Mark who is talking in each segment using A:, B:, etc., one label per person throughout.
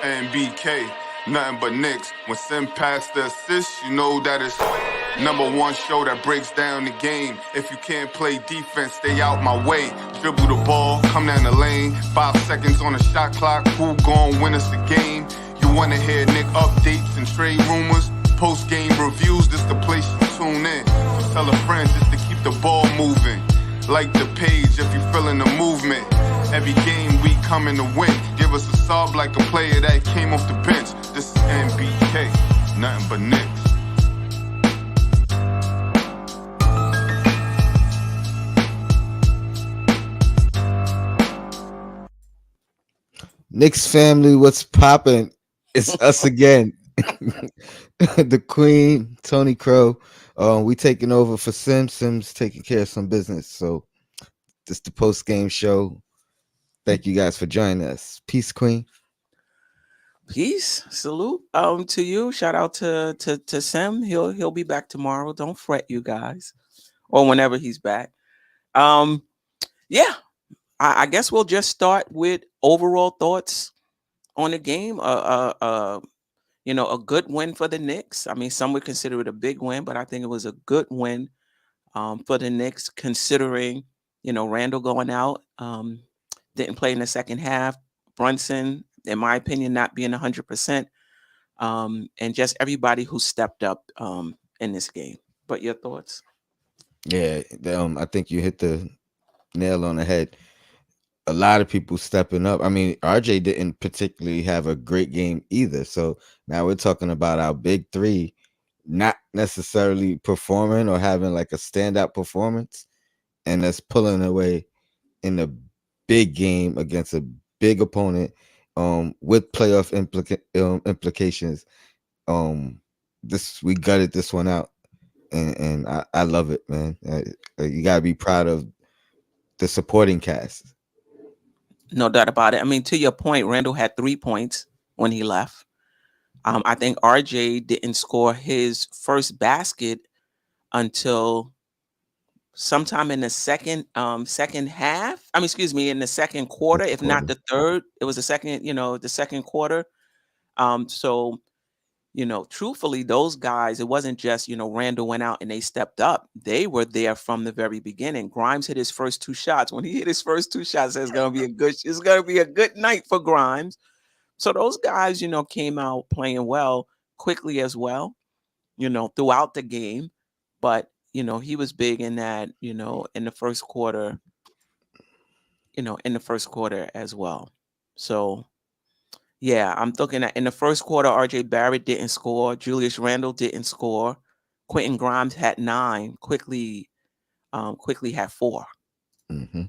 A: and BK, nothing but Knicks. When Sim passed the assist, you know that it's number one show that breaks down the game. If you can't play defense, stay out my way. Dribble the ball, come down the lane. 5 seconds on the shot clock, who gon' win us the game? You wanna hear Nick updates and trade rumors? Post-game reviews, this the place you tune in. So tell a friend just to keep the ball moving. Like the page if you feeling the movement. Every game we coming to win. Give us a sob like a player that came off the bench. This is NBK, nothing but Knicks.
B: Knicks family, what's poppin'? It's us again. The Queen, Tony Crow. We taking over for Sims. Sims taking care of some business. So this the post game show. Thank you guys for joining us. Peace, Queen.
C: Peace, salute to you. Shout out to Sam. He'll be back tomorrow. Don't fret, you guys, or whenever he's back. Um, yeah, I guess we'll just start with overall thoughts on the game. A good win for the Knicks. I mean, some would consider it a big win, but I think it was a good win for the Knicks, considering Randle going out, didn't play in the second half. Brunson, in my opinion, not being 100%, and just everybody who stepped up in this game. But your thoughts?
B: Yeah, I think you hit the nail on the head. A lot of people stepping up. I mean, RJ didn't particularly have a great game either. So now we're talking about our big three not necessarily performing or having like a standout performance, and that's pulling away in a big game against a big opponent with playoff implications. This we gutted this one out, and I love it, man. You gotta be proud of the supporting cast.
C: No doubt about it. I mean, to your point, Randall had 3 points when he left. I think RJ didn't score his first basket until sometime in the second half. I mean, excuse me, in the second quarter, if not the third. It was the second quarter. So truthfully, those guys, it wasn't just, Randall went out and they stepped up. They were there from the very beginning. Grimes hit his first 2 shots. When he hit his first 2 shots, it's gonna be a good night for Grimes. So those guys, came out playing well quickly as well, throughout the game. But, he was big in that, in the first quarter, as well. So yeah, I'm looking at in the first quarter, RJ Barrett didn't score. Julius Randle didn't score. Quentin Grimes had 9. Quickly had 4.
B: Mm-hmm.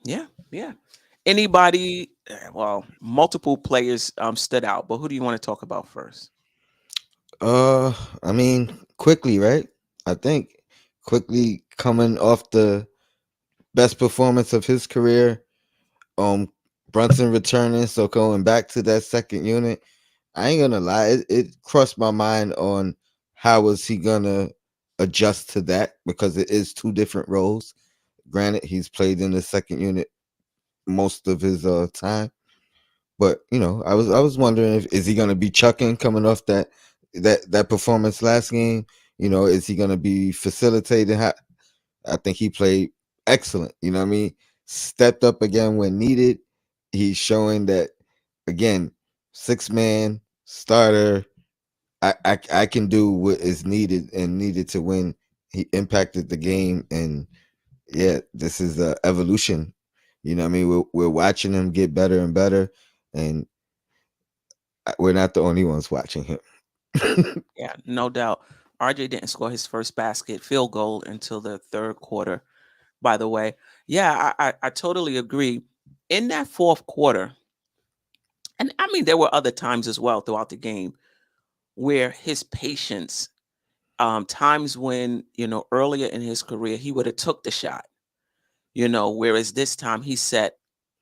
B: Yeah.
C: Yeah. Anybody? Well, multiple players stood out, but who do you want to talk about first?
B: I mean, quickly, right? I think quickly coming off the best performance of his career. Brunson returning, so going back to that second unit, I ain't gonna lie, it crossed my mind on how was he gonna adjust to that, because it is 2 different roles. Granted, he's played in the second unit most of his time, but I was wondering if is he gonna be chucking coming off that performance last game. Is he gonna be facilitating? I think he played excellent. You know what I mean? Stepped up again when needed. He's showing that again, 6-man starter. I can do what is needed and needed to win. He impacted the game, and yeah, this is a evolution. You know what I mean? We're watching him get better and better, and we're not the only ones watching him.
C: Yeah, no doubt. RJ didn't score his first field goal until the third quarter, by the way. Yeah, I totally agree. In that fourth quarter, and I mean, there were other times as well throughout the game where his patience, times when, earlier in his career, he would have took the shot, whereas this time he set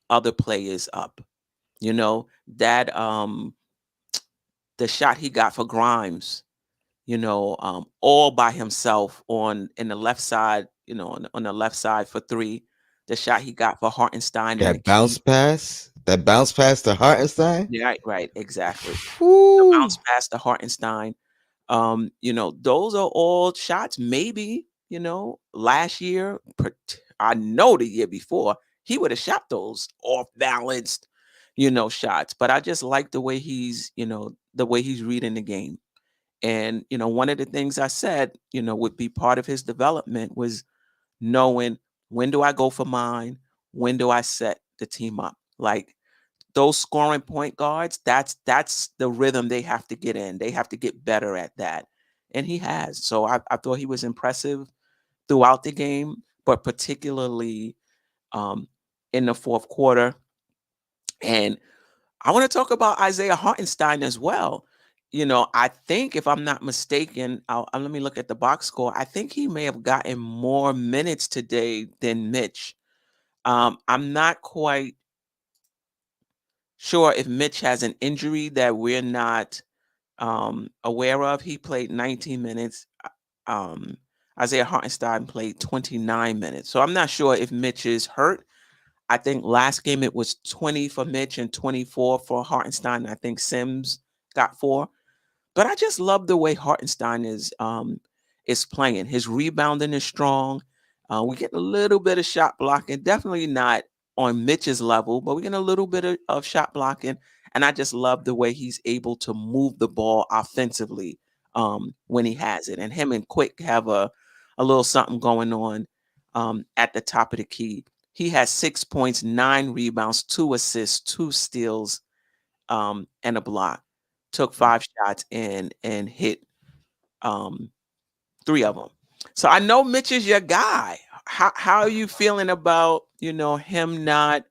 C: other players up, that, the shot he got for Grimes, all by himself in the left side, on the left side for 3. The shot he got for Hartenstein and
B: That bounce pass, That bounce pass to Hartenstein.
C: Yeah, right, exactly. The
B: Whew.
C: bounce pass to Hartenstein. Those are all shots. Maybe, last year, I know the year before, he would have shot those off balanced, shots. But I just like the way he's reading the game. And, one of the things I said, would be part of his development was knowing when do I go for mine? When do I set the team up? Like those scoring point guards, that's the rhythm they have to get in. They have to get better at that. And he has. So I thought he was impressive throughout the game, but particularly um, in the fourth quarter. And I want to talk about Isaiah Hartenstein as well. I think if I'm not mistaken, let me look at the box score. I think he may have gotten more minutes today than Mitch. I'm not quite sure if Mitch has an injury that we're not aware of. He played 19 minutes. Isaiah Hartenstein played 29 minutes. So I'm not sure if Mitch is hurt. I think last game it was 20 for Mitch and 24 for Hartenstein. I think Sims got 4. But I just love the way Hartenstein is playing. His rebounding is strong. We get a little bit of shot blocking, definitely not on Mitch's level, but we get a little bit of shot blocking. And I just love the way he's able to move the ball offensively when he has it. And him and Quick have a little something going on at the top of the key. He has 6 points, 9 rebounds, 2 assists, 2 steals, and a block. Took 5 shots and hit 3 of them. So I know Mitch is your guy. How are you feeling about him not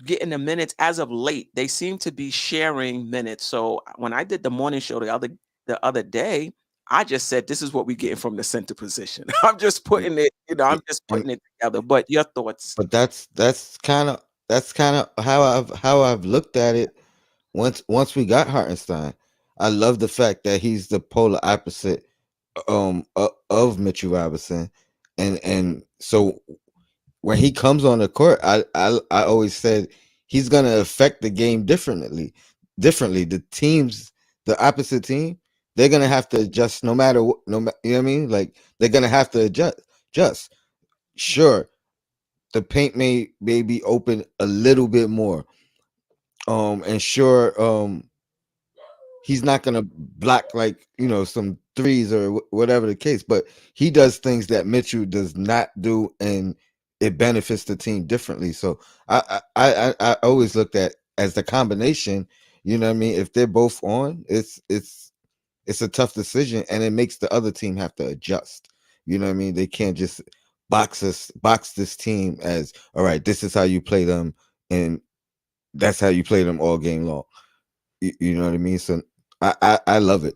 C: getting the minutes as of late? They seem to be sharing minutes. So when I did the morning show the other day, I just said this is what we getting from the center position. I'm just putting it,
B: Yeah,
C: I'm just putting it together. But your thoughts?
B: but that's kind of how I've looked at it. Once we got Hartenstein, I love the fact that he's the polar opposite of Mitchell Robinson, and so when he comes on the court, I always said he's gonna affect the game differently. Differently, the opposite team, they're gonna have to adjust no matter what. No, you know what I mean? Like they're gonna have to adjust. Just sure, the paint may be open a little bit more. And sure, he's not gonna block like some threes or whatever the case, but he does things that Mitchell does not do, and it benefits the team differently. So I always looked at as the combination. You know what I mean? If they're both on, it's a tough decision, and it makes the other team have to adjust. You know what I mean? They can't just box this team as all right. This is how you play them, and that's how you play them all game long. You know what I mean? So I love it.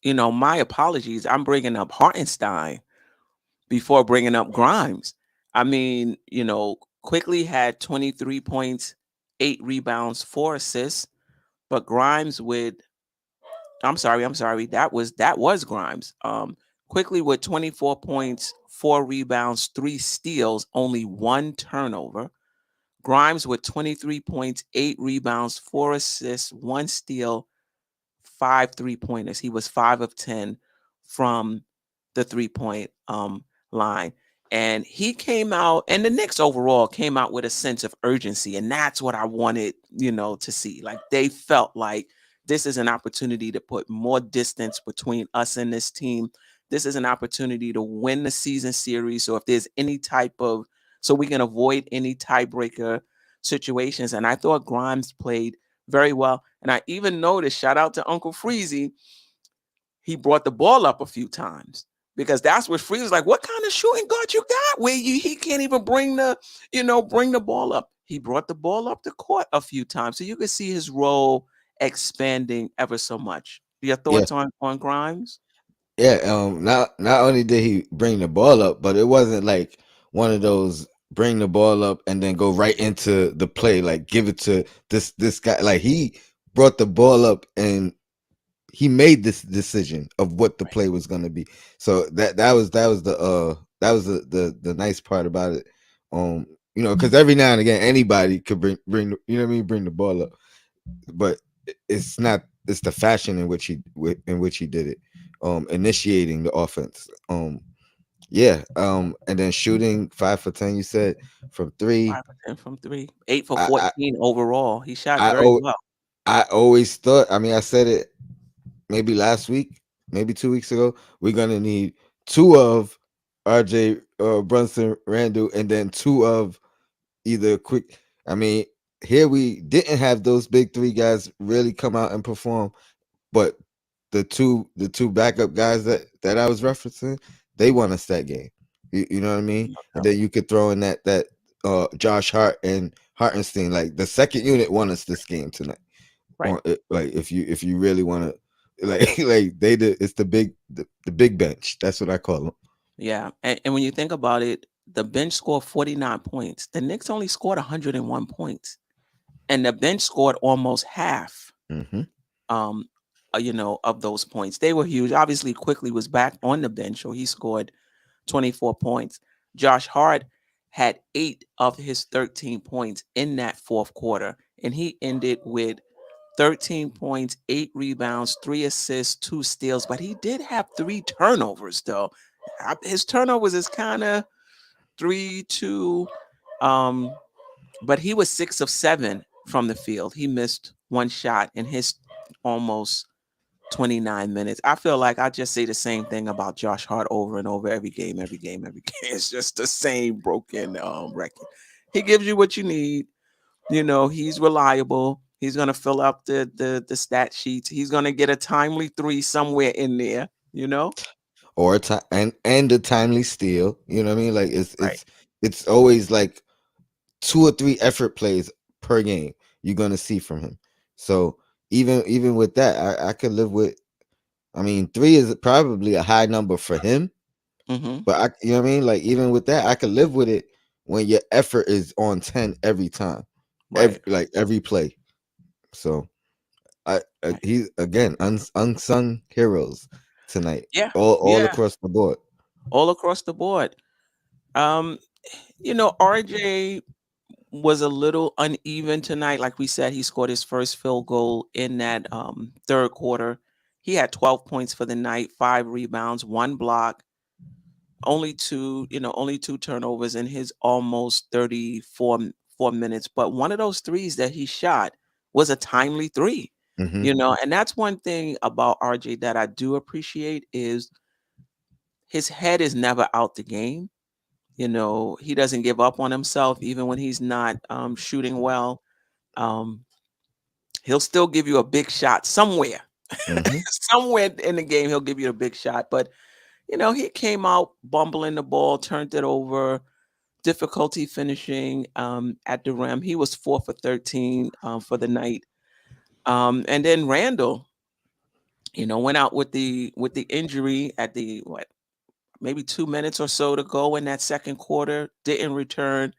C: My apologies. I'm bringing up Hartenstein before bringing up Grimes. I mean, quickly had 23 points, 8 rebounds, 4 assists, but Grimes with I'm sorry, that was Grimes. Quickly with 24 points, 4 rebounds, 3 steals, only 1 turnover. Grimes with 23 points, 8 rebounds, 4 assists, 1 steal, 5 3-pointers. He was 5 of 10 from the 3-point line. And he came out, and the Knicks overall came out with a sense of urgency. And that's what I wanted, to see. Like they felt like this is an opportunity to put more distance between us and this team. This is an opportunity to win the season series. So if there's any type of, so we can avoid any tiebreaker situations. And I thought Grimes played very well. And I even noticed, shout out to Uncle Freezy, he brought the ball up a few times because that's what Freezy's like, what kind of shooting guard you got where he can't even bring the ball up. He brought the ball up the court a few times. So you can see his role expanding ever so much. Your
B: Yeah,
C: thoughts on Grimes?
B: yeah. Not only did he bring the ball up, but it wasn't like one of those bring the ball up and then go right into the play, like give it to this guy. Like he brought the ball up and he made this decision of what the
C: Right.
B: play was going to be. So that was the nice part about it. Um, because every now and again anybody could bring you know what I mean, bring the ball up, but it's not. It's the fashion in which he did it, initiating the offense. Yeah. And then shooting 5 for 10. You said from three.
C: 5 for 10 from 3, 8 for
B: I I
C: 14 overall. He shot
B: I,
C: very
B: al-
C: well.
B: I always thought. I mean, I said it maybe last week, maybe 2 weeks ago. We're gonna need two of RJ, Brunson, Randle, and then two of either quick. I mean, here we didn't have those big three guys really come out and perform, but the two backup guys that I was referencing, they won us that game. You know what I mean?
C: No
B: And
C: doubt.
B: then you could throw in that Josh Hart and Hartenstein, like the second unit won us this game tonight.
C: Right.
B: Like if you really want to, like they did, it's the big bench. That's what I call them.
C: Yeah. And when you think about it, the bench scored 49 points. The Knicks only scored 101 points. And the bench scored almost half
B: Hmm.
C: um of those points. They were huge. Obviously, Quickly was back on the bench, so he scored 24 points. Josh Hart had 8 of his 13 points in that fourth quarter, and he ended with 13 points, 8 rebounds, 3 assists, 2 steals, but he did have 3 turnovers though. His turnovers is kind of 3 2 um but he was 6 of 7 from the field. He missed one shot in his almost 29 minutes. I feel like I just say the same thing about Josh Hart over and over every game, every game, every game. It's just the same broken record. He gives you what you need. He's reliable. He's gonna fill up the stat sheets. He's gonna get a timely 3 somewhere in there, you know?
B: Or a time and a timely steal. You know what I mean? Like it's
C: Right.
B: it's it's always like 2 or 3 effort plays per game you're gonna see from him. So even with that, I could live with. I mean, 3 is probably a high number for him,
C: Mm-hmm.
B: but you know what I mean. Like even with that, I could live with it when your effort is on 10 every time,
C: Right.
B: every play. So
C: Right.
B: he's again unsung heroes tonight,
C: Yeah.
B: all
C: Yeah.
B: across the board.
C: All across the board. Um, RJ was a little uneven tonight. Like we said, he scored his first field goal in that third quarter. He had 12 points for the night, 5 rebounds, 1 block, only two turnovers in his almost 34 minutes. But one of those threes that he shot was a timely 3.
B: Hmm.
C: And that's one thing about RJ that I do appreciate is his head is never out the game. He doesn't give up on himself even when he's not shooting well. Um, he'll still give you a big shot somewhere.
B: Hmm.
C: Somewhere in the game, he'll give you a big shot. But he came out bumbling the ball, turned it over, difficulty finishing at the rim. He was 4 for 13 for the night. And then Randle, went out with the injury at the what, maybe 2 minutes or so to go in that second quarter. Didn't return.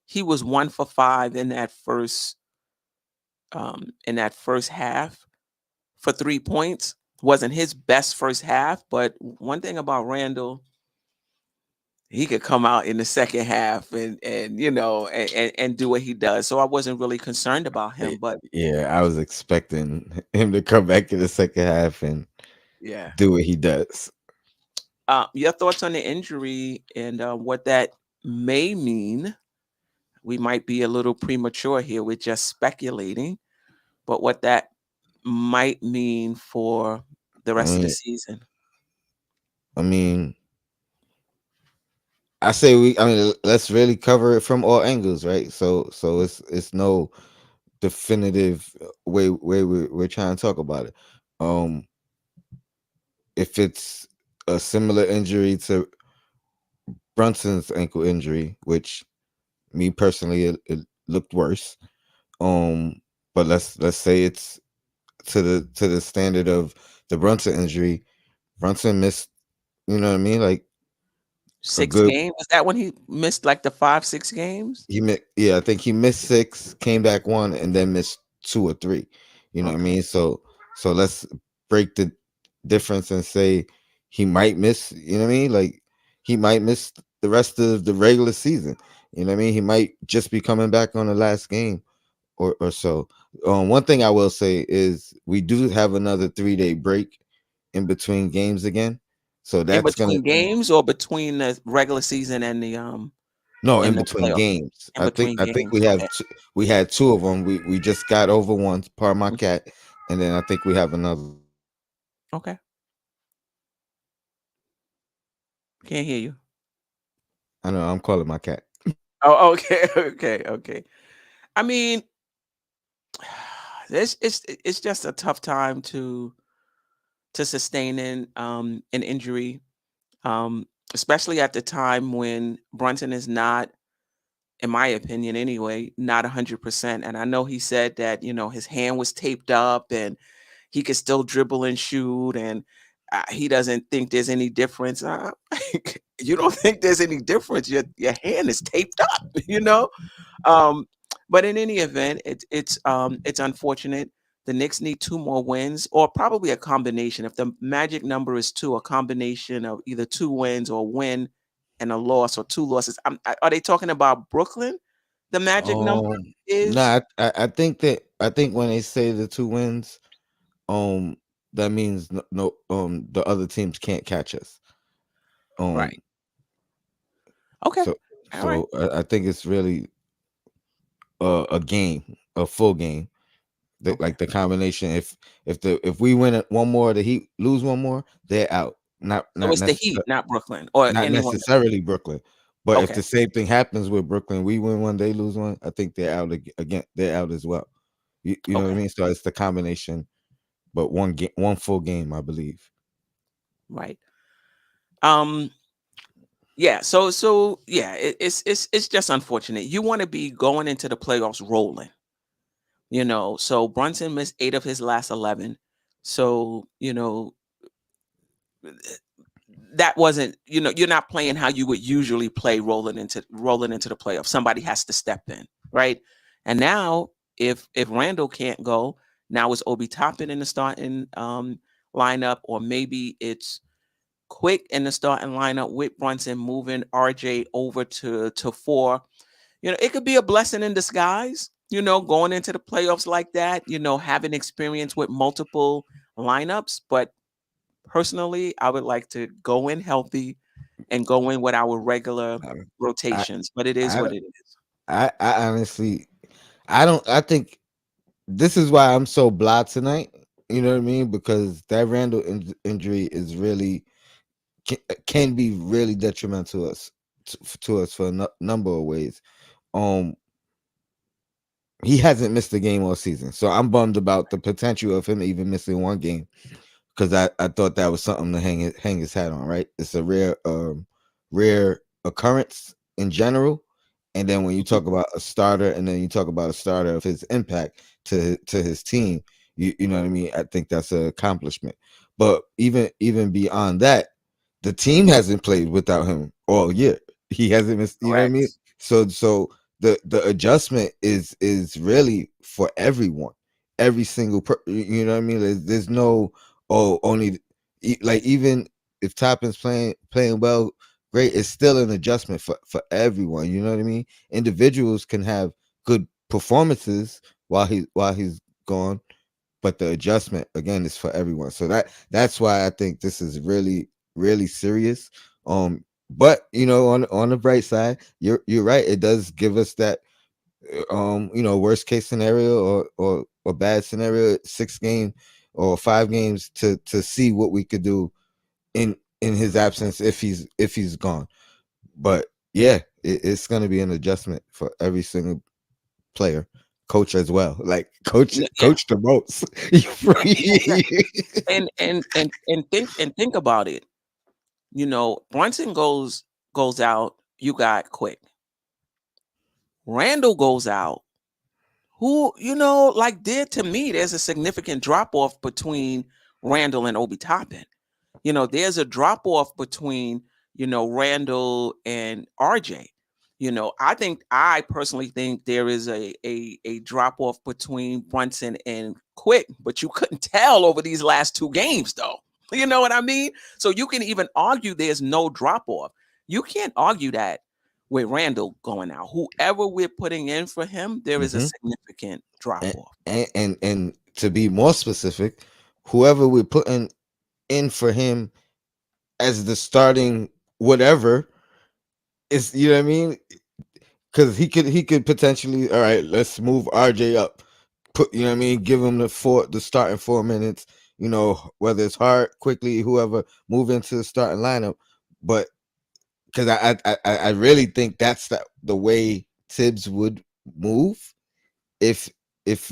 C: He was 1 for 5 in that first half for 3 points. Wasn't his best first half, but one thing about Randall, he could come out in the second half and do what he does. So I wasn't really concerned about him, but
B: Yeah, I was expecting him to come back in the second half and
C: yeah.
B: do what he does.
C: Your thoughts on the injury and what that may mean? We might be a little premature here. We're just speculating, but what that might mean for the
B: I
C: rest of the
B: mean,
C: season.
B: I mean, I say we. I mean, let's really cover it from all angles, right? So it's no definitive way we're trying to talk about it. Um, if it's a similar injury to Brunson's ankle injury, which me personally it looked worse. Um, but let's say it's to the standard of the Brunson injury. Brunson missed, you know what I mean, like a
C: Six
B: good.
C: games? Is that when he missed like the 5, 6 games?
B: Yeah, I think he missed 6, came back 1, and then missed 2 or 3. You know what I
C: Okay.
B: mean? So let's break the difference and say he might miss. You know what I mean? Like he might miss the rest of the regular season. You know what I mean? He might just be coming back on the last game or so. One thing I will say is we do have another 3-day break in between games again. So
C: In
B: that's gonna
C: between games or between the regular season and the
B: no
C: in
B: in
C: the
B: between
C: playoff?
B: games.
C: In
B: I
C: between
B: think
C: games. Okay.
B: we had two of them. We just got over one, per my
C: Mm,
B: cat, and then I think we have another.
C: okay. Can't hear you.
B: I know I'm calling my cat.
C: Oh, okay, okay, okay. I mean, it's just a tough time to sustain an injury, especially at the time when Brunson is not, in my opinion anyway, not 100%. And I know he said that, his hand was taped up and he could still dribble and shoot, and he doesn't think there's any difference. You don't think there's any difference? Your hand is taped up, you know. Um, but in any event, it's unfortunate. The Knicks need two more wins, or probably a combination. If the magic number is two, a combination of either two wins or a win and a loss, or two losses. Are they talking about Brooklyn? The magic number is
B: Nah, I think when they say the two wins, um, that means no, the other teams can't catch us. Um,
C: right. Okay. All right.
B: I think it's really a game, a full game.
C: Okay.
B: Like the combination. If we win it one more, the Heat lose one more, they're out.
C: So it's the Heat, not Brooklyn, or
B: Not
C: anyone.
B: necessarily Brooklyn. But if
C: Okay.
B: the same thing happens with Brooklyn, we win one, they lose one. I think they're out again. They're out as well. You know what I
C: Okay.
B: mean? So it's the combination, but one game, one full game, I believe.
C: Right. Um. Yeah. So yeah, it's just unfortunate. You want to be going into the playoffs rolling. So Brunson missed 8 of his last 11. So, that wasn't, you're not playing how you would usually play rolling into the playoffs. Somebody has to step in, right? And now if Randle can't go, now it's Obi Toppin in the starting lineup, or maybe it's Quick in the starting lineup with Brunson, moving RJ over to 4. It could be a blessing in disguise, going into the playoffs like that, having experience with multiple lineups. But personally, I would like to go in healthy and go in with our regular
B: Um, I
C: rotations. But it is
B: I
C: what it is.
B: I honestly I don't I think this is why I'm so blah tonight. You know what I mean? Because that Randall injury is really can be really detrimental to us for a number of ways. Um, he hasn't missed a game all season, so I'm bummed about the potential of him even missing one game because I thought that was something to hang his hat on. Right, it's a rare occurrence in general, and then when you
C: Mhm.
B: talk about a starter, and then you talk about a starter of his impact to his team, you know what I mean. I think that's an accomplishment. But even beyond that, the team hasn't played without him all year. He hasn't missed. You know what I mean.
C: Correct.
B: So the adjustment is really for everyone, every single you know what I mean. There's no only like even if Toppin's playing well, great. It's still an adjustment for everyone. You know what I mean. Individuals can have good performances while he's gone, but the adjustment again is for everyone. So that's why I think this is really serious. But on the bright side, you're right. It does give us that worst case scenario or bad scenario, 6 game or 5 games to see what we could do in his absence if he's gone. But yeah, it's going to be an adjustment for every single player, coach as well. Like
C: Yeah.
B: coach the most.
C: Yeah. Yeah. And think about it. Brunson goes out. You got Quick. Randall goes out. Who like there to me, there's a significant drop off between Randall and Obi Toppin. There's a drop off between, Randall and RJ. I personally think there is a drop off between Brunson and Quick, but you couldn't tell over these last two games, though. You know what I mean? So you can even argue there's no drop off. You can't argue that with Randle going out. Whoever we're putting in for him, there is a
B: Mm-hmm.
C: significant drop off.
B: And to be more specific, whoever we're putting in for him as the starting whatever is, you know what I mean? Because he could potentially, all right, let's move RJ up. Put, you know what I mean, give him the starting 4 minutes, whether it's hard, quickly, whoever, move into the starting lineup. But because I really think that's the way Tibbs would move if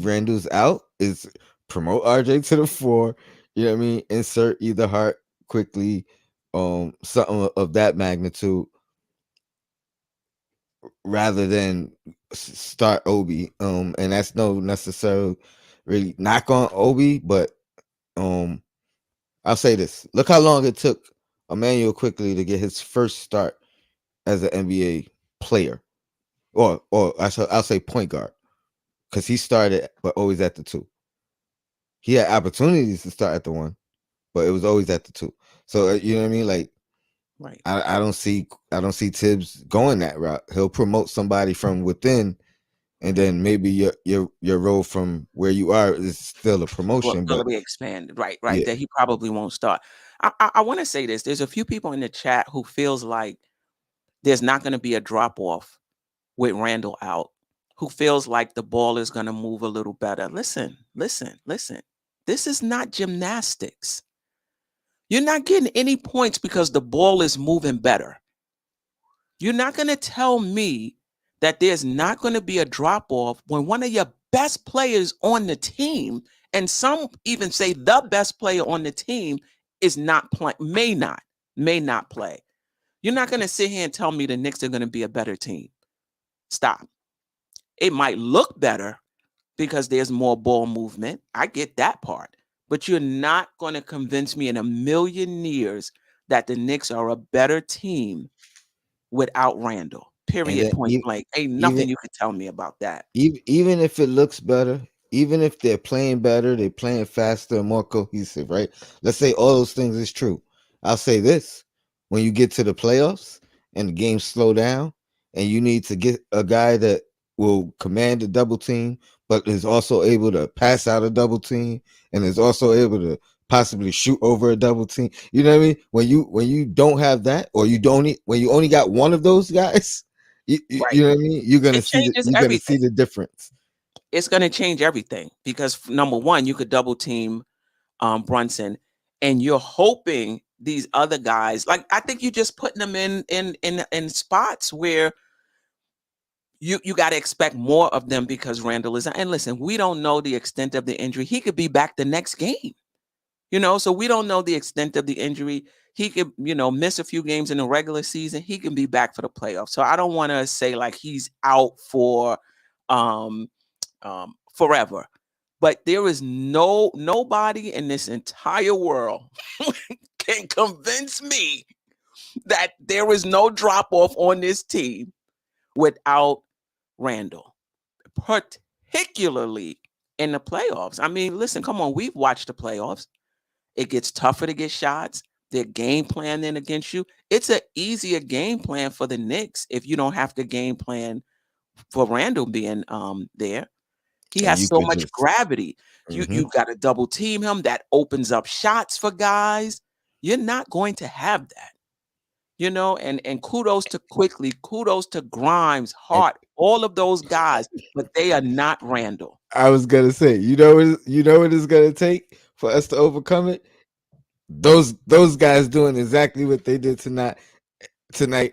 B: Randall's out, is promote RJ to the 4, you know what I mean? Insert either Hart, quickly, something of that magnitude, rather than start Obi. And that's no necessarily really knock on Obi, but um I'll say this. Look how long it took Emmanuel quickly to get his first start as an NBA player. Or I'll say point guard. Because he started but always at the 2. He had opportunities to start at the 1, but it was always at the 2. So you know what I mean? Like,
C: Right.
B: I don't see Tibbs going that route. He'll promote somebody from within, and then maybe your role from where you are is still a
C: Well,
B: promotion.
C: going to
B: But
C: be expanded. Right, right.
B: yeah,
C: That he probably won't start. I want to say this. There's a few people in the chat who feels like there's not going to be a drop off with Randall out, who feels like the ball is going to move a little better. Listen, listen, listen. This is not gymnastics. You're not getting any points because the ball is moving better. You're not going to tell me that there's not going to be a drop off when one of your best players on the team, and some even say the best player on the team, is not playing, may not play. You're not going to sit here and tell me the Knicks are going to be a better team. Stop. It might look better because there's more ball movement. I get that part. But you're not going to convince me in a million years that the Knicks are a better team without Randall.
B: and
C: Period.
B: then
C: Point blank. Ain't
B: even
C: nothing you can tell me about that.
B: even if it looks better, even if they're playing better, they're playing faster and more cohesive, right? Let's say all those things is true. I'll say this: when you get to the playoffs and the games slow down, and you need to get a guy that will command a double team, but is also able to pass out a double team, and is also able to possibly shoot over a double team. You know what I mean? When you don't have that, or when you only got one of those guys, you
C: Right.
B: know what I mean? You're gonna
C: It
B: see
C: changes
B: you're gonna see
C: everything.
B: the difference.
C: It's going to change everything because number one, you could double team Brunson, and you're hoping these other guys, like I think you're just putting them in spots where you got to expect more of them because Randall is. And listen, we don't know the extent of the injury. He could be back the next game. So we don't know the extent of the injury. He could, miss a few games in the regular season. He can be back for the playoffs. So I don't want to say like he's out for um forever. But there is nobody in this entire world can convince me that there is no drop off on this team without Randall, particularly in the playoffs. I mean, listen, come on, we've watched the playoffs. It gets tougher to get shots. They're game planning against you. It's an easier game plan for the Knicks if you don't have to game plan for Randall being there. He
B: And
C: has
B: you
C: so
B: could
C: much
B: just
C: gravity.
B: mhm.
C: You've got to double team him. That opens up shots for guys. You're not going to have that. And kudos to Quickly, kudos to Grimes,
B: And
C: Hart, all of those guys, but they are not Randall.
B: I was gonna say, what it's gonna take for us to overcome it. Those guys doing exactly what they did tonight,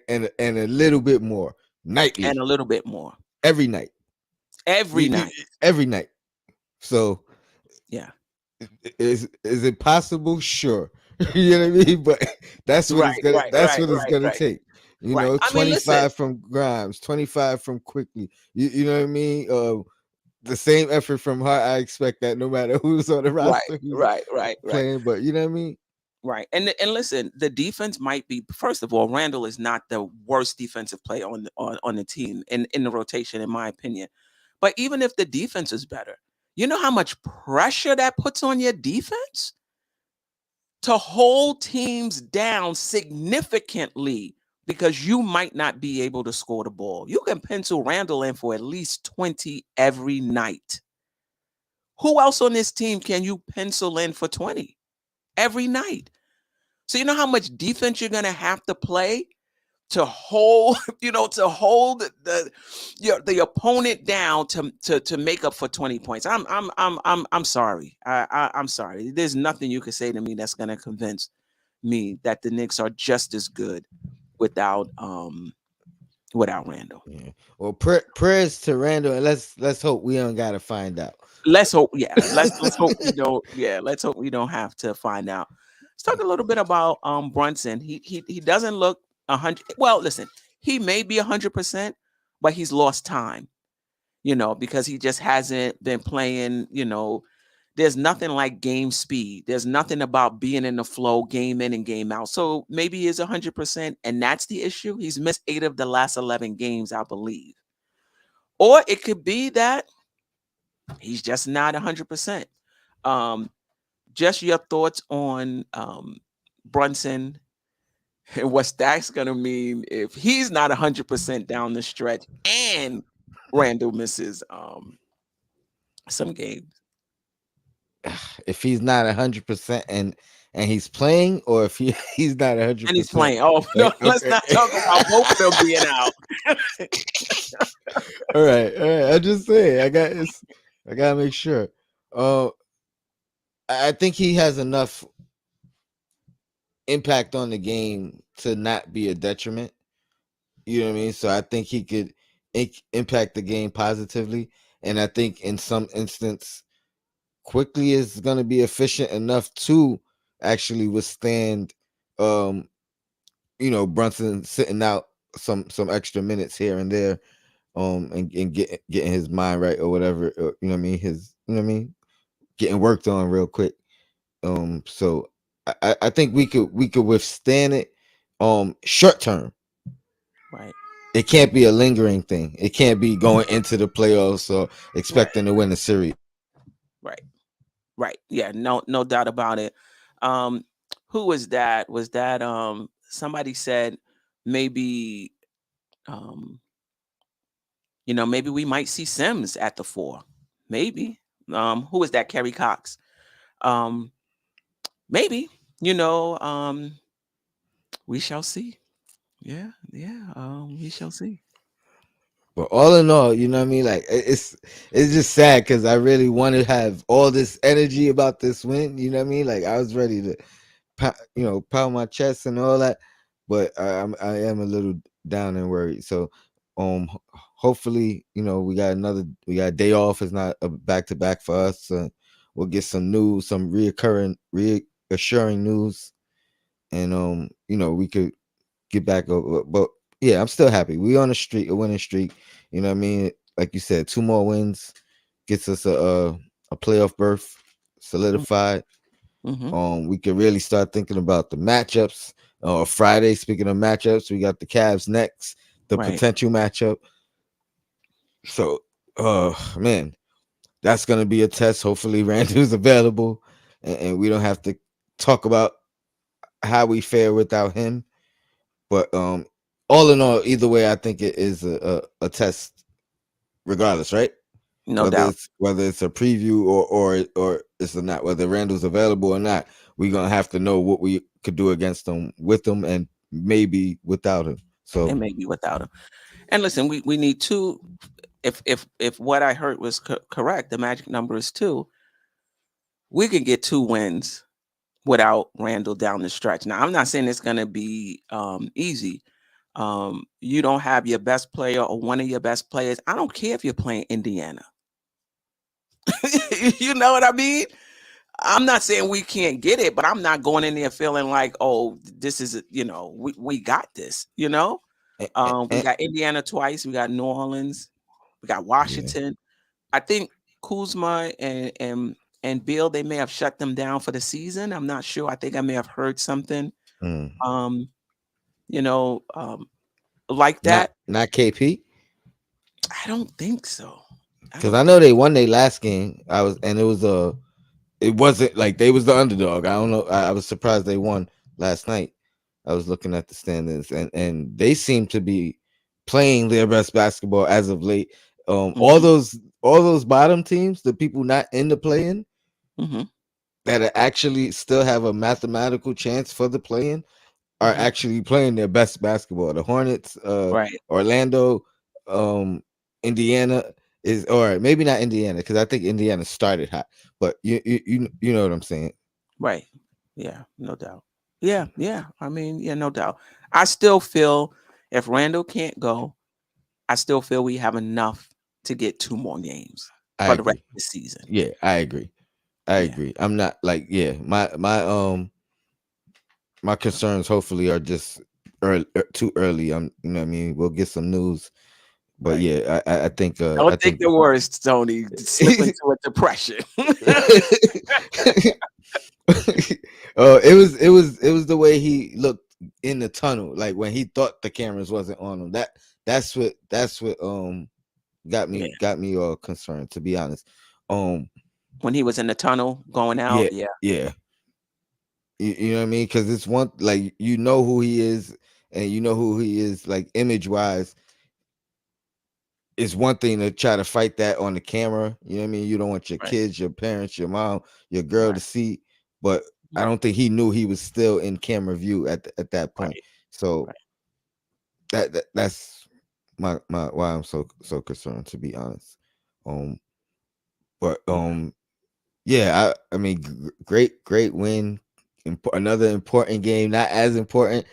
B: and a little bit more
C: And
B: nightly,
C: a little bit more.
B: every night,
C: Every night.
B: every night. So
C: Yeah.
B: is it possible? Sure. You know what I mean? But that's what
C: Right,
B: it's gonna
C: right,
B: that's
C: right,
B: what it's
C: right,
B: gonna
C: right,
B: take.
C: right. I mean, listen.
B: 25 from Grimes, 25 from Quickly. You know what I mean? The same effort from Hart. I expect that no matter who's on the
C: Right,
B: roster, who's
C: right, right, right.
B: playing. But you know what I mean?
C: Right. And listen, the defense might be, first of all, Randall is not the worst defensive player on the team in the rotation, in my opinion. But even if the defense is better, you know how much pressure that puts on your defense to hold teams down significantly because you might not be able to score the ball. You can pencil Randle in for at least 20 every night. Who else on this team can you pencil in for 20 every night? So you know how much defense you're going to have to play to hold, to hold the opponent down to make up for 20 points. I'm sorry. I'm sorry. There's nothing you can say to me that's going to convince me that the Knicks are just as good without Randle.
B: Yeah. Well, prayers to Randall, and let's hope we don't gotta find out.
C: Let's hope, yeah. Let's hope we don't. Yeah, let's hope we don't have to find out. Let's talk a little bit about Brunson. He doesn't look 100. Well, listen, he may be 100%, but he's lost time. Because he just hasn't been playing. There's nothing like game speed. There's nothing about being in the flow, game in and game out. So maybe he is 100%, and that's the issue. He's missed 8 of the last 11 games, I believe. Or it could be that he's just not 100%. Just your thoughts on Brunson and what that's going to mean if he's not 100% down the stretch and Randle misses some games.
B: If he's not 100% and he's playing, or if he's not 100%
C: And he's playing. Oh, no, let's not talk about both of them being out.
B: All right. I just say I gotta make sure. I think he has enough impact on the game to not be a detriment. You know what I mean? So I think he could impact the game positively, and I think in some instance, quickly is going to be efficient enough to actually withstand, Brunson sitting out some extra minutes here and there, and getting his mind right or whatever. Or, you know what I mean? Getting worked on real quick. So I think we could withstand it, short term.
C: Right.
B: It can't be a lingering thing. It can't be going into the playoffs or expecting to win the series.
C: Right. Yeah, no doubt about it. Who was that? Was that somebody said maybe maybe we might see Sims at the 4. Maybe. Who was that? Kerry Cox. Maybe, we shall see. Yeah. We shall see.
B: But all in all, you know what I mean? Like it's just sad because I really want to have all this energy about this win. You know what I mean? Like I was ready to, pound my chest and all that. But I am a little down and worried. So, hopefully, we got a day off. It's not a back to back for us. We'll get some news, some reassuring news, and we could get back over. But yeah, I'm still happy. We on a winning streak. You know what I mean? Like you said, 2 more wins gets us a playoff berth solidified.
C: Mm-hmm.
B: We can really start thinking about the matchups. Friday, speaking of matchups, we got the Cavs next, the potential matchup. So, man, that's gonna be a test. Hopefully, Randall's available, and we don't have to talk about how we fare without him. But all in all, either way, I think it is a test, regardless, right?
C: No doubt.
B: Whether it's a preview or it's not, whether Randall's available or not, we're gonna have to know what we could do against him, with him, and maybe without him. So
C: and maybe without him. And listen, we need 2. If what I heard was correct, the magic number is 2. We can get 2 wins without Randle down the stretch. Now, I'm not saying it's going to be easy. You don't have your best player or one of your best players. I don't care if you're playing Indiana. You know what I mean? I'm not saying we can't get it, but I'm not going in there feeling like, oh, this is, we got this, We got Indiana twice. We got New Orleans. We got Washington. Yeah. I think Kuzma and Bill, they may have shut them down for the season. I'm not sure. I think I may have heard something, like that.
B: Not KP?
C: I don't think so.
B: Because I know they won their last game. It wasn't like they was the underdog. I don't know. I was surprised they won last night. I was looking at the standings, and they seem to be playing their best basketball as of late. All
C: Hmm.
B: those bottom teams, the people not in the play-in,
C: Hmm.
B: that are actually still have a mathematical chance for the play-in, are
C: Hmm.
B: actually playing their best basketball. The Hornets,
C: Right.
B: Orlando, um, Indiana is, or maybe not Indiana, because I think Indiana started hot, but you know what I'm saying.
C: Right. Yeah, no doubt. Yeah, yeah. I mean, yeah, no doubt. I still feel if Randall can't go, I still feel we have enough to get two more games
B: I
C: for the rest
B: agree.
C: of the season.
B: Yeah, I agree. I
C: Yeah,
B: agree. I'm not like, yeah, my concerns hopefully are just early, too early. You know what I mean. We'll get some news, but
C: right.
B: yeah, I
C: Don't think
B: think
C: the worst, Tony. Slip into a depression.
B: it was the way he looked in the tunnel, like when he thought the cameras wasn't on him. That's what got
C: Yeah.
B: me all concerned, to be honest. Um,
C: When he was in the tunnel going
B: yeah,
C: out, yeah,
B: yeah, you know what I mean, because it's one, like, you know who he is, and you know who he is, like, image wise. It's one thing to try to fight that on the camera. You know what I mean? You don't want your
C: right,
B: kids, your parents, your mom, your girl
C: right,
B: to see. But I
C: right,
B: don't think he knew he was still in camera view at that point.
C: right,
B: So
C: right.
B: that's my why I'm so concerned, to be honest. Um, but
C: Yeah,
B: yeah, I mean, great win. Another important game, not as important,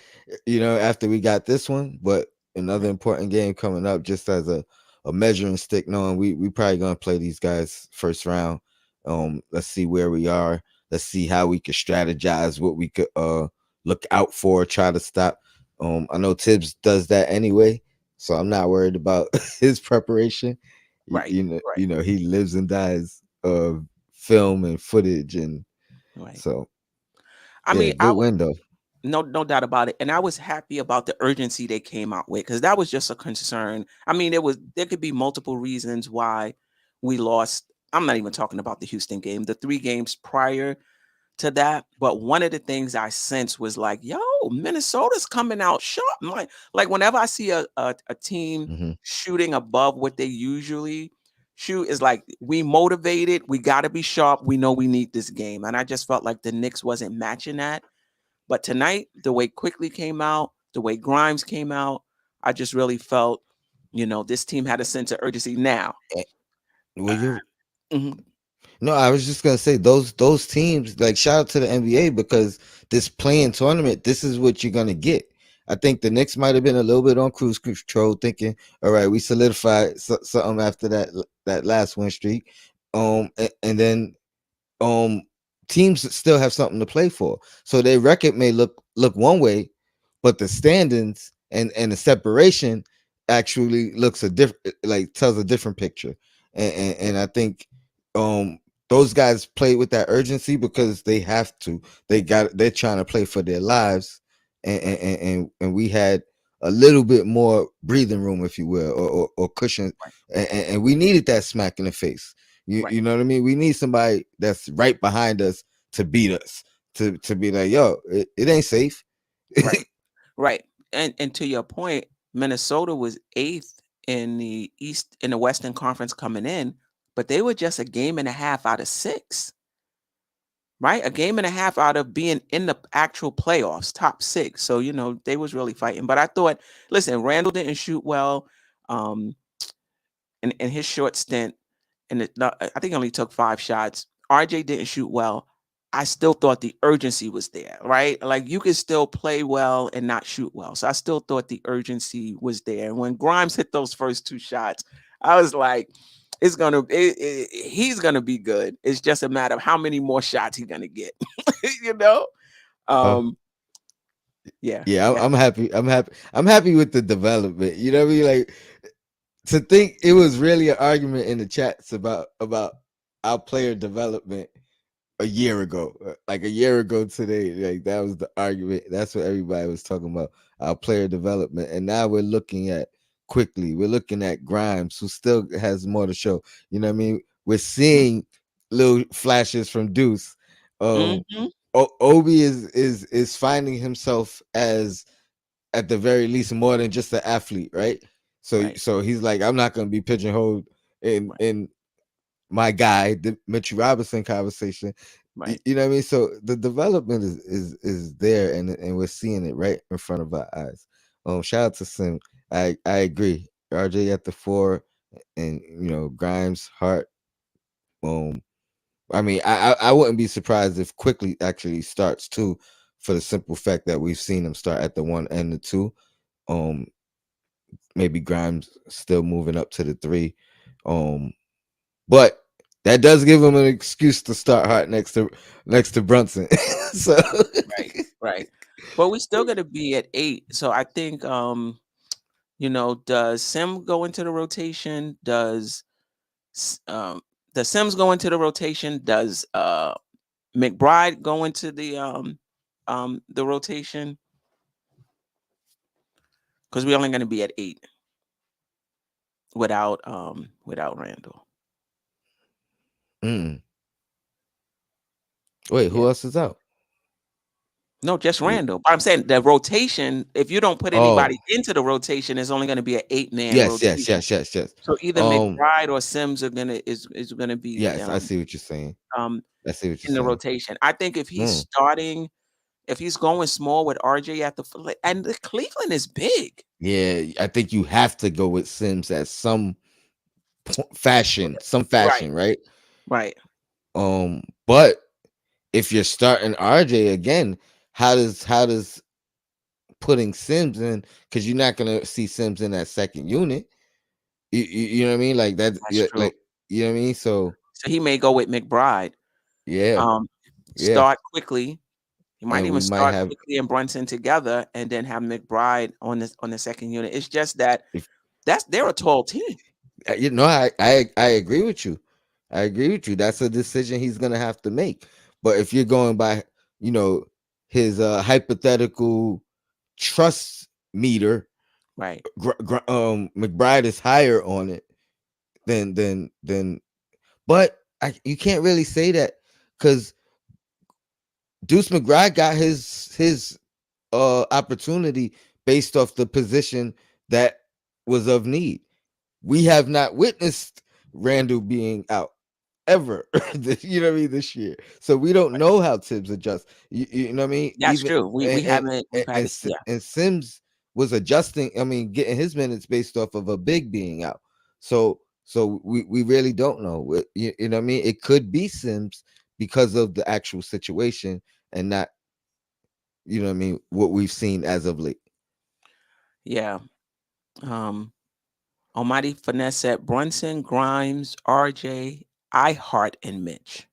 B: after we got this one, but another
C: right,
B: important game coming up, just as a measuring stick, knowing we probably gonna play these guys first round. Let's see where we are. Let's see how we could strategize, what we could look out for, try to stop. I know Tibbs does that anyway, so I'm not worried about his preparation.
C: right, right,
B: He lives and dies of film and footage, and
C: right.
B: so
C: I
B: yeah,
C: mean,
B: good window.
C: no doubt about it. And I was happy about the urgency they came out with because that was just a concern. I mean, there could be multiple reasons why we lost. I'm not even talking about the Houston game, the three games prior to that. But one of the things I sensed was like, yo, Minnesota's coming out sharp. Like whenever I see a team
B: Hmm.
C: shooting above what they usually shoot, is like we motivated, we gotta be sharp. We know we need this game. And I just felt like the Knicks wasn't matching that. But tonight, the way Quickly came out, the way Grimes came out, I just really felt, this team had a sense of urgency. Now,
B: Well, you're
C: mhm,
B: no, I was just gonna say those teams, like, shout out to the NBA, because this playing tournament, this is what you're gonna get. I think the Knicks might have been a little bit on cruise control, thinking, all right, we solidified something after that last win streak, and then um teams still have something to play for. So their record may look one way, but the standings and the separation actually looks a different, like, tells a different picture. And I think um those guys play with that urgency because they have to. They're trying to play for their lives, and we had a little bit more breathing room, if you will, or cushion,
C: right,
B: and we needed that smack in the face. You,
C: right,
B: you know what I mean? We need somebody that's right behind us to beat us, to be like, yo, it ain't safe.
C: right, right. And to your point, Minnesota was eighth in the Western Conference coming in, but they were just a game and a half out of six. Right? A game and a half out of being in the actual playoffs, top six. So, they was really fighting. But I thought, listen, Randall didn't shoot well. Um, in his short stint, and I think he only took 5 shots. RJ didn't shoot well. I still thought the urgency was there, right? Like you could still play well and not shoot well. So I still thought the urgency was there. And when Grimes hit those first 2 shots, I was like, he's gonna be good. It's just a matter of how many more shots he's gonna get. you know?
B: uh,
C: Um, yeah,
B: yeah,
C: yeah,
B: I'm happy. I'm happy with the development. You know what I mean? Like, to think it was really an argument in the chats about our player development a year ago, like a year ago today. Like, that was the argument. That's what everybody was talking about, our player development. And now we're looking at Quickly. We're looking at Grimes, who still has more to show. You know what I mean? We're seeing little flashes from Deuce. Um,
C: mhm,
B: Obi is finding himself as, at the very least, more than just an athlete, right? So
C: Right.
B: so he's like, I'm not going to be pigeonholed
C: Right.
B: in my guy, the Mitchell Robinson conversation.
C: Right.
B: You know what I mean? So the development is there, and we're seeing it right in front of our eyes. Shout out to Sim. I agree. RJ at the 4, and Grimes, Hart. I mean, I wouldn't be surprised if Quickly actually starts too, for the simple fact that we've seen him start at the 1 and the 2. Um, Maybe Grimes still moving up to the 3. But that does give him an excuse to start Hart next to Brunson. So
C: Right. Right. But we still gonna be at 8. So I think does Sim go into the rotation? S- um does Sims go into the rotation? Does McBride go into the rotation? Because we're only gonna be at 8 without Randall.
B: mm. Wait,
C: Yeah.
B: who else is out?
C: No, just
B: We,
C: Randall. But I'm saying the rotation, if you don't put
B: oh,
C: anybody into the rotation, it's only going to be an 8-man
B: yes, yes,
C: rotation.
B: yes, yes, yes.
C: So either McBride or Sims is gonna be
B: Yes, I see what you're saying.
C: um
B: I see what you're
C: in the
B: saying.
C: rotation. I think
B: Mm.
C: if he's going small with RJ at and the Cleveland is big.
B: Yeah, I think you have to go with Sims at some
C: Right,
B: fashion, right?
C: right.
B: But if you're starting RJ again, how does putting Sims in, because you're not gonna see Sims in that second unit. You know what I mean? Like that,
C: That's
B: yeah,
C: true.
B: like, you know what I mean? So
C: So he may go with McBride.
B: yeah,
C: Um,
B: yeah,
C: Start quickly. He might
B: and we
C: even
B: might
C: start
B: have,
C: quickly and Brunson together, and then have McBride on the second unit. It's just that
B: if
C: they're a tall team.
B: I agree with you. I agree with you. That's a decision he's gonna have to make. But if you're going by, you know, his hypothetical trust meter,
C: Right.
B: McBride is higher on it than. But you can't really say that, because Deuce McBride got his opportunity based off the position that was of need. We have not witnessed Randle being out ever. You know what I mean, this year. So we don't know how Tibbs adjusts. You know what I mean?
C: That's
B: Even
C: true. We haven't we've had it. Yeah.
B: and Sims was adjusting. I mean, getting his minutes based off of a big being out. So we really don't know. You know what I mean? It could be Sims because of the actual situation, and not, you know what I mean, what we've seen as of late.
C: Yeah. Um Almighty Finesse said Brunson, Grimes, RJ, Ihart, and Mitch.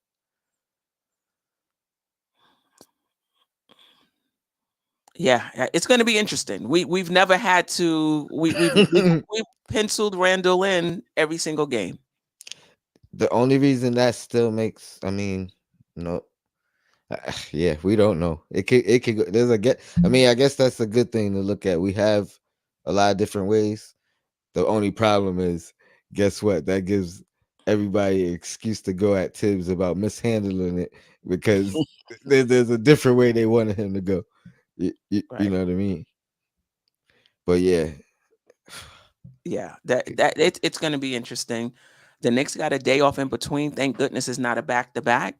C: Yeah, it's going to be interesting. We've never had to. We've penciled Randall in every single game.
B: The only reason that still makes, I mean, no, yeah, we don't know. It could there's a get. I mean, I guess that's a good thing to look at. We have a lot of different ways. The only problem is, guess what? That gives everybody an excuse to go at Tibbs about mishandling it, because there's a different way they wanted him to go. You
C: Right.
B: know what I mean? But yeah,
C: Yeah. It's going to be interesting. The Knicks got a day off in between. Thank goodness it's not a back to back.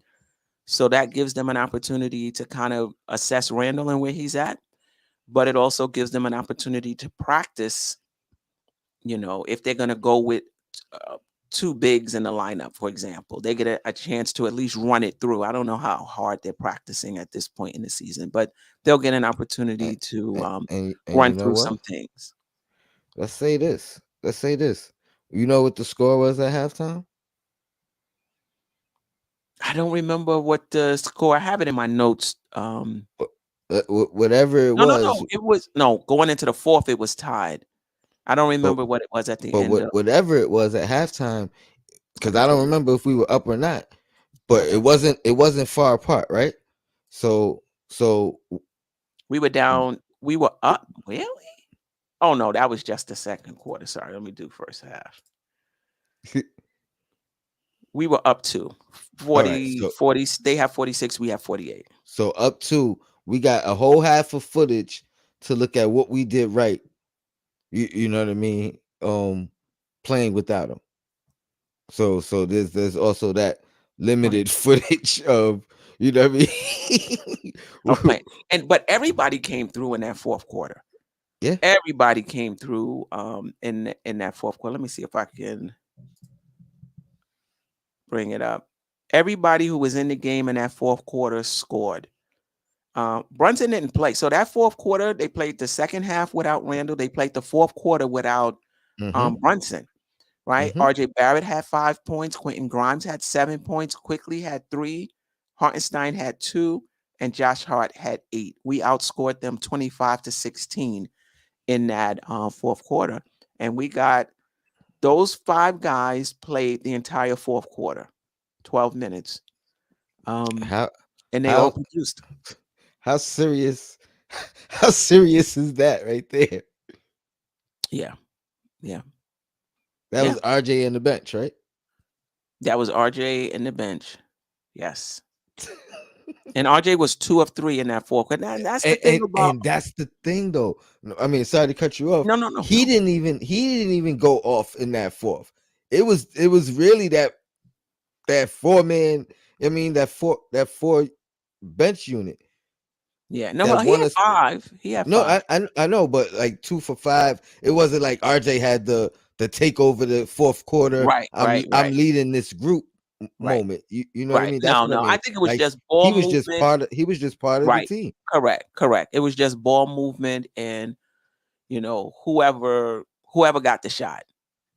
C: So that gives them an opportunity to kind of assess Randall and where he's at. But it also gives them an opportunity to practice, if they're going to go with uh, two bigs in the lineup, for example, they get a chance to at least run it through. I don't know how hard they're practicing at this point in the season, but they'll get an
B: and
C: opportunity to
B: and you
C: run
B: know
C: through
B: what?
C: some things.
B: Let's say this. Let's say this. You know what the score was at halftime?
C: I don't remember what the score. I have it in my notes.
B: Whatever it
C: No, no,
B: was,
C: no. It was no going into the fourth. It was tied. I don't
B: but
C: remember what it was at the end of.
B: whatever it was at halftime, because
C: Okay,
B: I
C: go
B: don't
C: ahead.
B: remember if we were up or not. But
C: Okay,
B: it wasn't far apart, right? So
C: we were down. We were up. Really? Oh no, that was just the second quarter. Sorry, let me do first half. We were up to
B: All right,
C: 40,
B: so
C: 40. They have 46. We have 48.
B: up to we got a whole half of footage to look at what we did right. You know what I mean? Playing without him. So there's also that
C: Right.
B: limited footage of what I
C: Of
B: mean.
C: playing. But everybody came through in that fourth quarter.
B: Yeah.
C: Everybody came through in that fourth quarter. Let me see if I can bring it up. Everybody who was in the game in that fourth quarter scored. Brunson didn't play. So that fourth quarter, they played the second half without Randle. They played the fourth quarter without
B: Mm-hmm.
C: Brunson, right?
B: Mm-hmm.
C: RJ Barrett had 5 points. Quentin Grimes had 7 points. Quickly had 3. Hartenstein had 2. And Josh Hart had 8. We outscored them 25-16 in that fourth quarter. And we got those 5 guys played the entire fourth quarter, 12 minutes.
B: How
C: And they all
B: how
C: produced.
B: how serious how serious is that right there?
C: Yeah. Yeah.
B: That
C: Yeah.
B: was RJ in the bench, right?
C: That was RJ in the bench. Yes. And RJ was 2 of 3 in that fourth quarter. And that's the thing about
B: And that's the thing though. I mean, sorry to cut you off.
C: no, no, no,
B: He
C: no.
B: didn't even go off in that fourth. It was really that 4-man, I mean that four bench unit
C: Yeah. No,
B: that
C: well, he
B: won
C: had
B: us.
C: 5. He had
B: No,
C: 5.
B: I know, but like 2 for 5. It wasn't like RJ had the take over the fourth quarter.
C: Right, right,
B: I'm
C: right,
B: leading this group
C: right,
B: moment. You know what I
C: right.
B: mean? That's
C: No,
B: what I
C: no. I
B: mean.
C: think it was
B: Like
C: just ball movement.
B: he was just part of the
C: Right.
B: team.
C: Correct. Correct. It was just ball movement and whoever got the shot.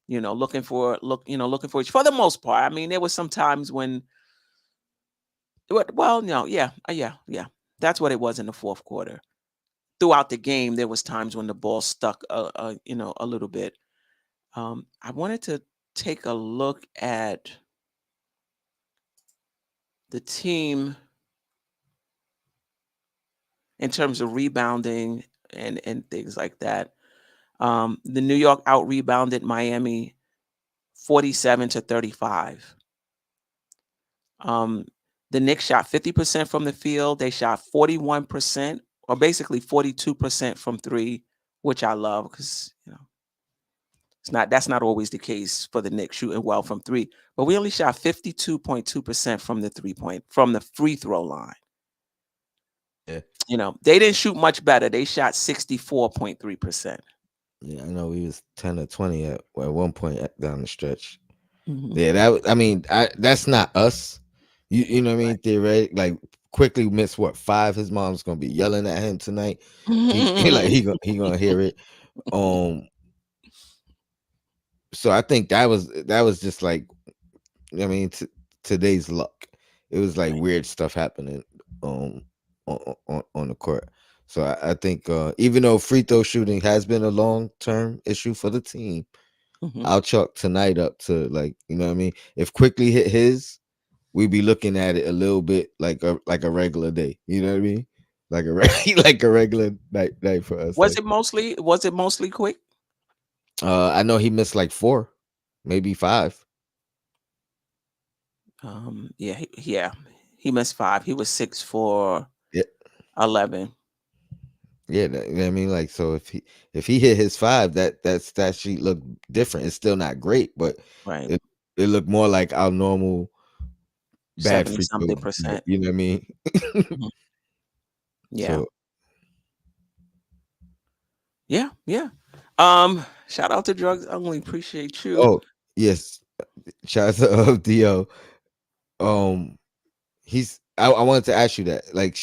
C: Looking for for the most part. I mean, there was some times when well, no, yeah, yeah. That's what it was in the fourth quarter. Throughout the game, there was times when the ball stuck a little bit. I wanted to take a look at the team in terms of rebounding and things like that. The New York out rebounded Miami 47-35. The Knicks shot 50% from the field. They shot 41%, or basically 42% from 3, which I love because that's not always the case for the Knicks shooting well from 3. But we only shot 52.2% from the free throw line.
B: Yeah.
C: They didn't shoot much better. They shot 64.3%.
B: Yeah, I know we was 10 or 20 at one point down the stretch.
C: Mhm.
B: Yeah, that's not us. You know what I mean? Theoretic, like quickly miss what 5. His mom's gonna be yelling at him tonight. He gonna hear it. So I think that was just like, I mean, today's luck. It was like
C: Right.
B: weird stuff happening on the court. So I think even though free throw shooting has been a long-term issue for the team,
C: Mhm.
B: I'll chalk tonight up to, like, you know what I mean? If quickly hit his, we'd be looking at it a little bit like a regular day. You know what I mean? Like like a regular night for us.
C: Was
B: Like,
C: it mostly quick?
B: I know he missed like 4, maybe 5.
C: Yeah, he missed 5. He was 6 for
B: Yeah,
C: 11.
B: yeah. You know what I mean? Like, so if he hit his 5, that stat sheet looked different. It's still not great, but
C: Right.
B: it looked more like our normal bad
C: 70
B: free throw.
C: something percent.
B: You know what I mean?
C: Mhm. Yeah.
B: So
C: Yeah, yeah. Shout out to Drugs Only. Appreciate you.
B: oh yes, shout out to Dio. I wanted to ask you that. Like,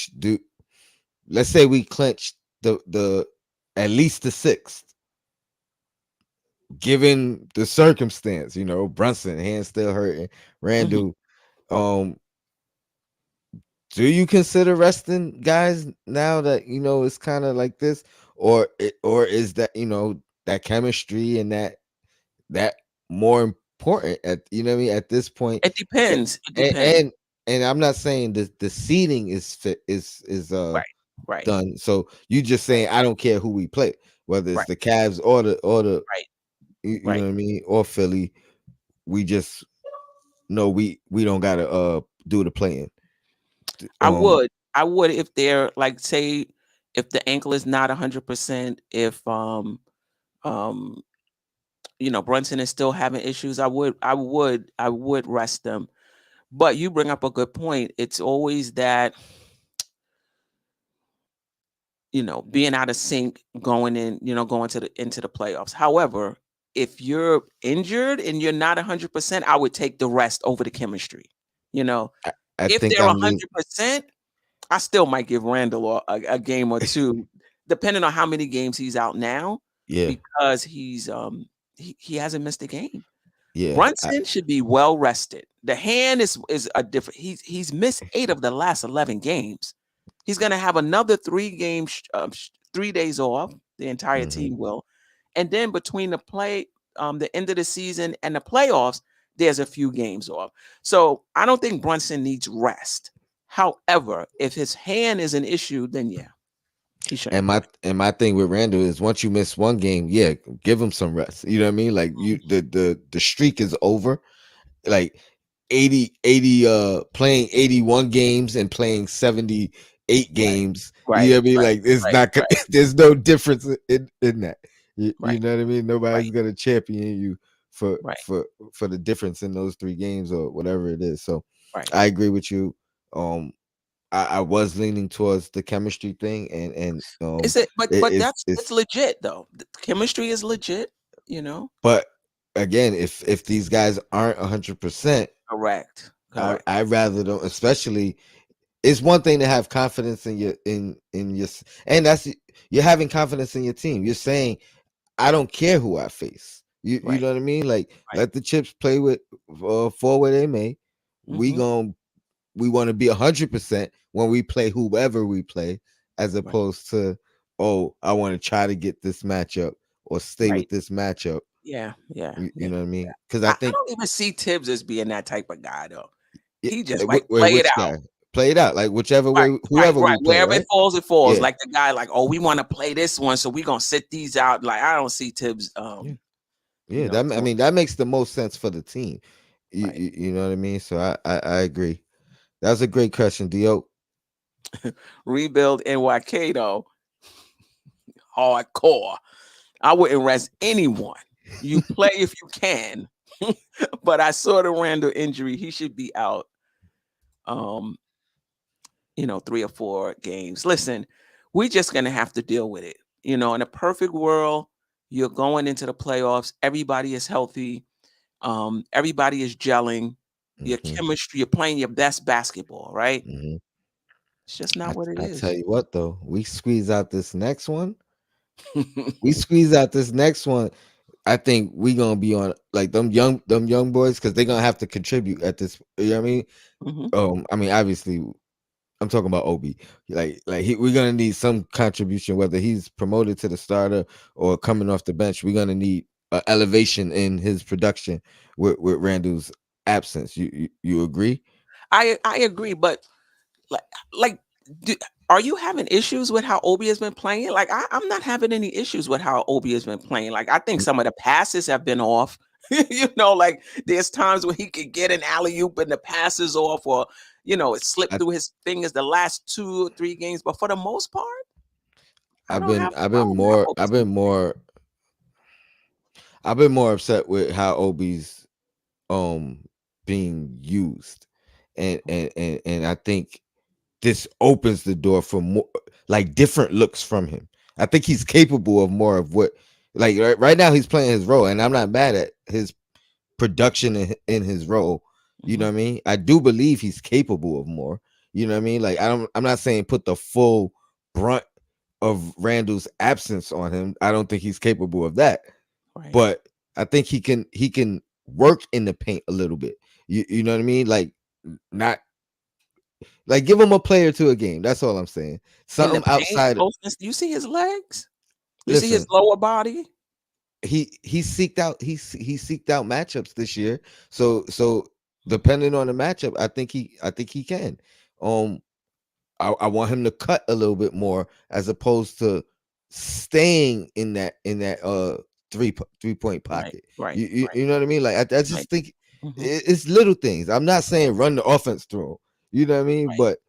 B: let's say we clinch the at least the 6th, given the circumstance. Brunson hand still hurting.
C: Mhm.
B: Randle. Um, do you consider resting guys now that it's kind of like this, or is that that chemistry and that more important at what I mean at this point?
C: It depends. It
B: And
C: depends.
B: and I'm not saying the seating is fit is
C: Right. Right.
B: done. So you just
C: Right.
B: saying I don't care who we play, whether it's
C: Right.
B: the Cavs or the
C: Right.
B: you know
C: Right.
B: what I mean, or Philly. We just no, we don't gotta do the playing.
C: I
B: Um,
C: would. I would if they're like, say, if the ankle is not 100%, if um Brunson is still having issues, I would rest them. But you bring up a good point. It's always that, being out of sync going going into the playoffs. However, if you're injured and you're not 100%, I would take the rest over the chemistry. You know,
B: I
C: if
B: think
C: they're
B: I'm lean.
C: 100%, I still might give Randle a game or two, depending on how many games he's out now,
B: Yeah,
C: because he hasn't missed a game.
B: yeah.
C: Brunson should be well rested. The hand is a different. He's missed 8 of the last 11 games. He's gonna have another 3 days off. The entire
B: Hmm.
C: team will, and then between the end of the season and the playoffs, there's a few games off. So I don't think Brunson needs rest. However, if his hand is an issue, then yeah, he shouldn't play.
B: And my thing with Randall is once you miss one game, yeah, give him some rest. You know what I mean? Like you, the streak is over. Like 80 playing 81 games and playing 78
C: Right,
B: games. You know
C: right,
B: what I mean?
C: right,
B: Like it's
C: right,
B: not
C: right,
B: there's no difference in that. You
C: right,
B: know what I mean?
C: right,
B: Nobody's gonna champion you for
C: right,
B: for for the difference in those 3 games or whatever it is. So
C: right.
B: I agree with you. Um I was leaning towards the chemistry thing and
C: Is it? But
B: it,
C: but that's it's
B: it's
C: legit though. The chemistry is legit. You know.
B: but again, if these guys aren't 100%,
C: Correct. Correct.
B: I rather don't, especially it's one thing to have confidence in your and that's you're having confidence in your team. You're saying I don't care who I face. You
C: Right.
B: know what I mean? Like
C: Right.
B: let the chips play with fall where they may. We
C: Hmm.
B: gon' we want to be 100% when we play whoever we play, as
C: Right.
B: opposed to oh I want to try to get this matchup or stay
C: Right.
B: with this matchup.
C: Yeah. Yeah.
B: You
C: Yeah.
B: know what I
C: Yeah.
B: mean? Because I
C: I
B: think
C: don't even see Tibbs as being that type of guy though.
B: yeah,
C: He just like
B: wait,
C: play it
B: which
C: out.
B: guy play it out like whichever
C: Right.
B: way
C: Right.
B: whoever
C: Right.
B: we play,
C: Wherever
B: right?
C: it falls, it falls.
B: Yeah,
C: Like the guy, like, oh, we want to play this one, so we gonna sit these out. Like I don't see Tibbs.
B: yeah, yeah. I
C: Doing
B: mean that makes the most sense for the team.
C: right.
B: You know what I mean? So I agree. That's a great question, Dio.
C: Rebuild NYK though, hardcore. I wouldn't rest anyone. You play if you can. But I saw the Randall injury. He should be out 3 or 4 games. Listen, we're just gonna have to deal with it. In a perfect world, you're going into the playoffs, everybody is healthy, everybody is gelling, your
B: Hmm.
C: chemistry, you're playing your best basketball, right?
B: Hmm.
C: It's just not what it
B: I tell
C: is.
B: you what though, we squeeze out this next one. We squeeze out this next one. I think we gonna be on like them young boys because they're gonna have to contribute at this. You know what I mean?
C: Mhm.
B: I mean obviously I'm talking about Obi. We're gonna need some contribution, whether he's promoted to the starter or coming off the bench. We're gonna need elevation in his production with Randall's absence. You agree?
C: I agree, but like like do, are you having issues with how Obi has been playing? Like I'm not having any issues with how Obi has been playing. Like I think
B: Mm,
C: some of the passes have been off. Like there's times when he could get an alley oop and the passes off, or it slipped
B: I,
C: through his fingers the last 2 or 3 games. But for the most part, I don't have a problem with how Obi's been playing.
B: I've been more upset with how Obi's um being used, and I think this opens the door for more like different looks from him. I think he's capable of more of what like right now he's playing his role, and I'm not mad at his production in his role. You know
C: Mhm.
B: what I mean? I do believe he's capable of more. You know what I mean? Like I'm not saying put the full brunt of Randall's absence on him. I don't think he's capable of that.
C: Right.
B: But I think he can work in the paint a little bit. You know what I mean? Like not like give him a play or two a game. That's all I'm saying.
C: In the
B: Something
C: paint,
B: outside.
C: closeness. You see his legs? You see his
B: Listen,
C: lower body?
B: he seeked out he seeked out matchups this year. So depending on the matchup, I think he can. Um, I want him to cut a little bit more as opposed to staying in that 3 point
C: Right.
B: pocket.
C: Right.
B: You
C: Right.
B: you know what I mean? Like I
C: Right.
B: just think.
C: Mhm.
B: It's little things. I'm not saying run the offense through him. You know what I mean?
C: Right.
B: But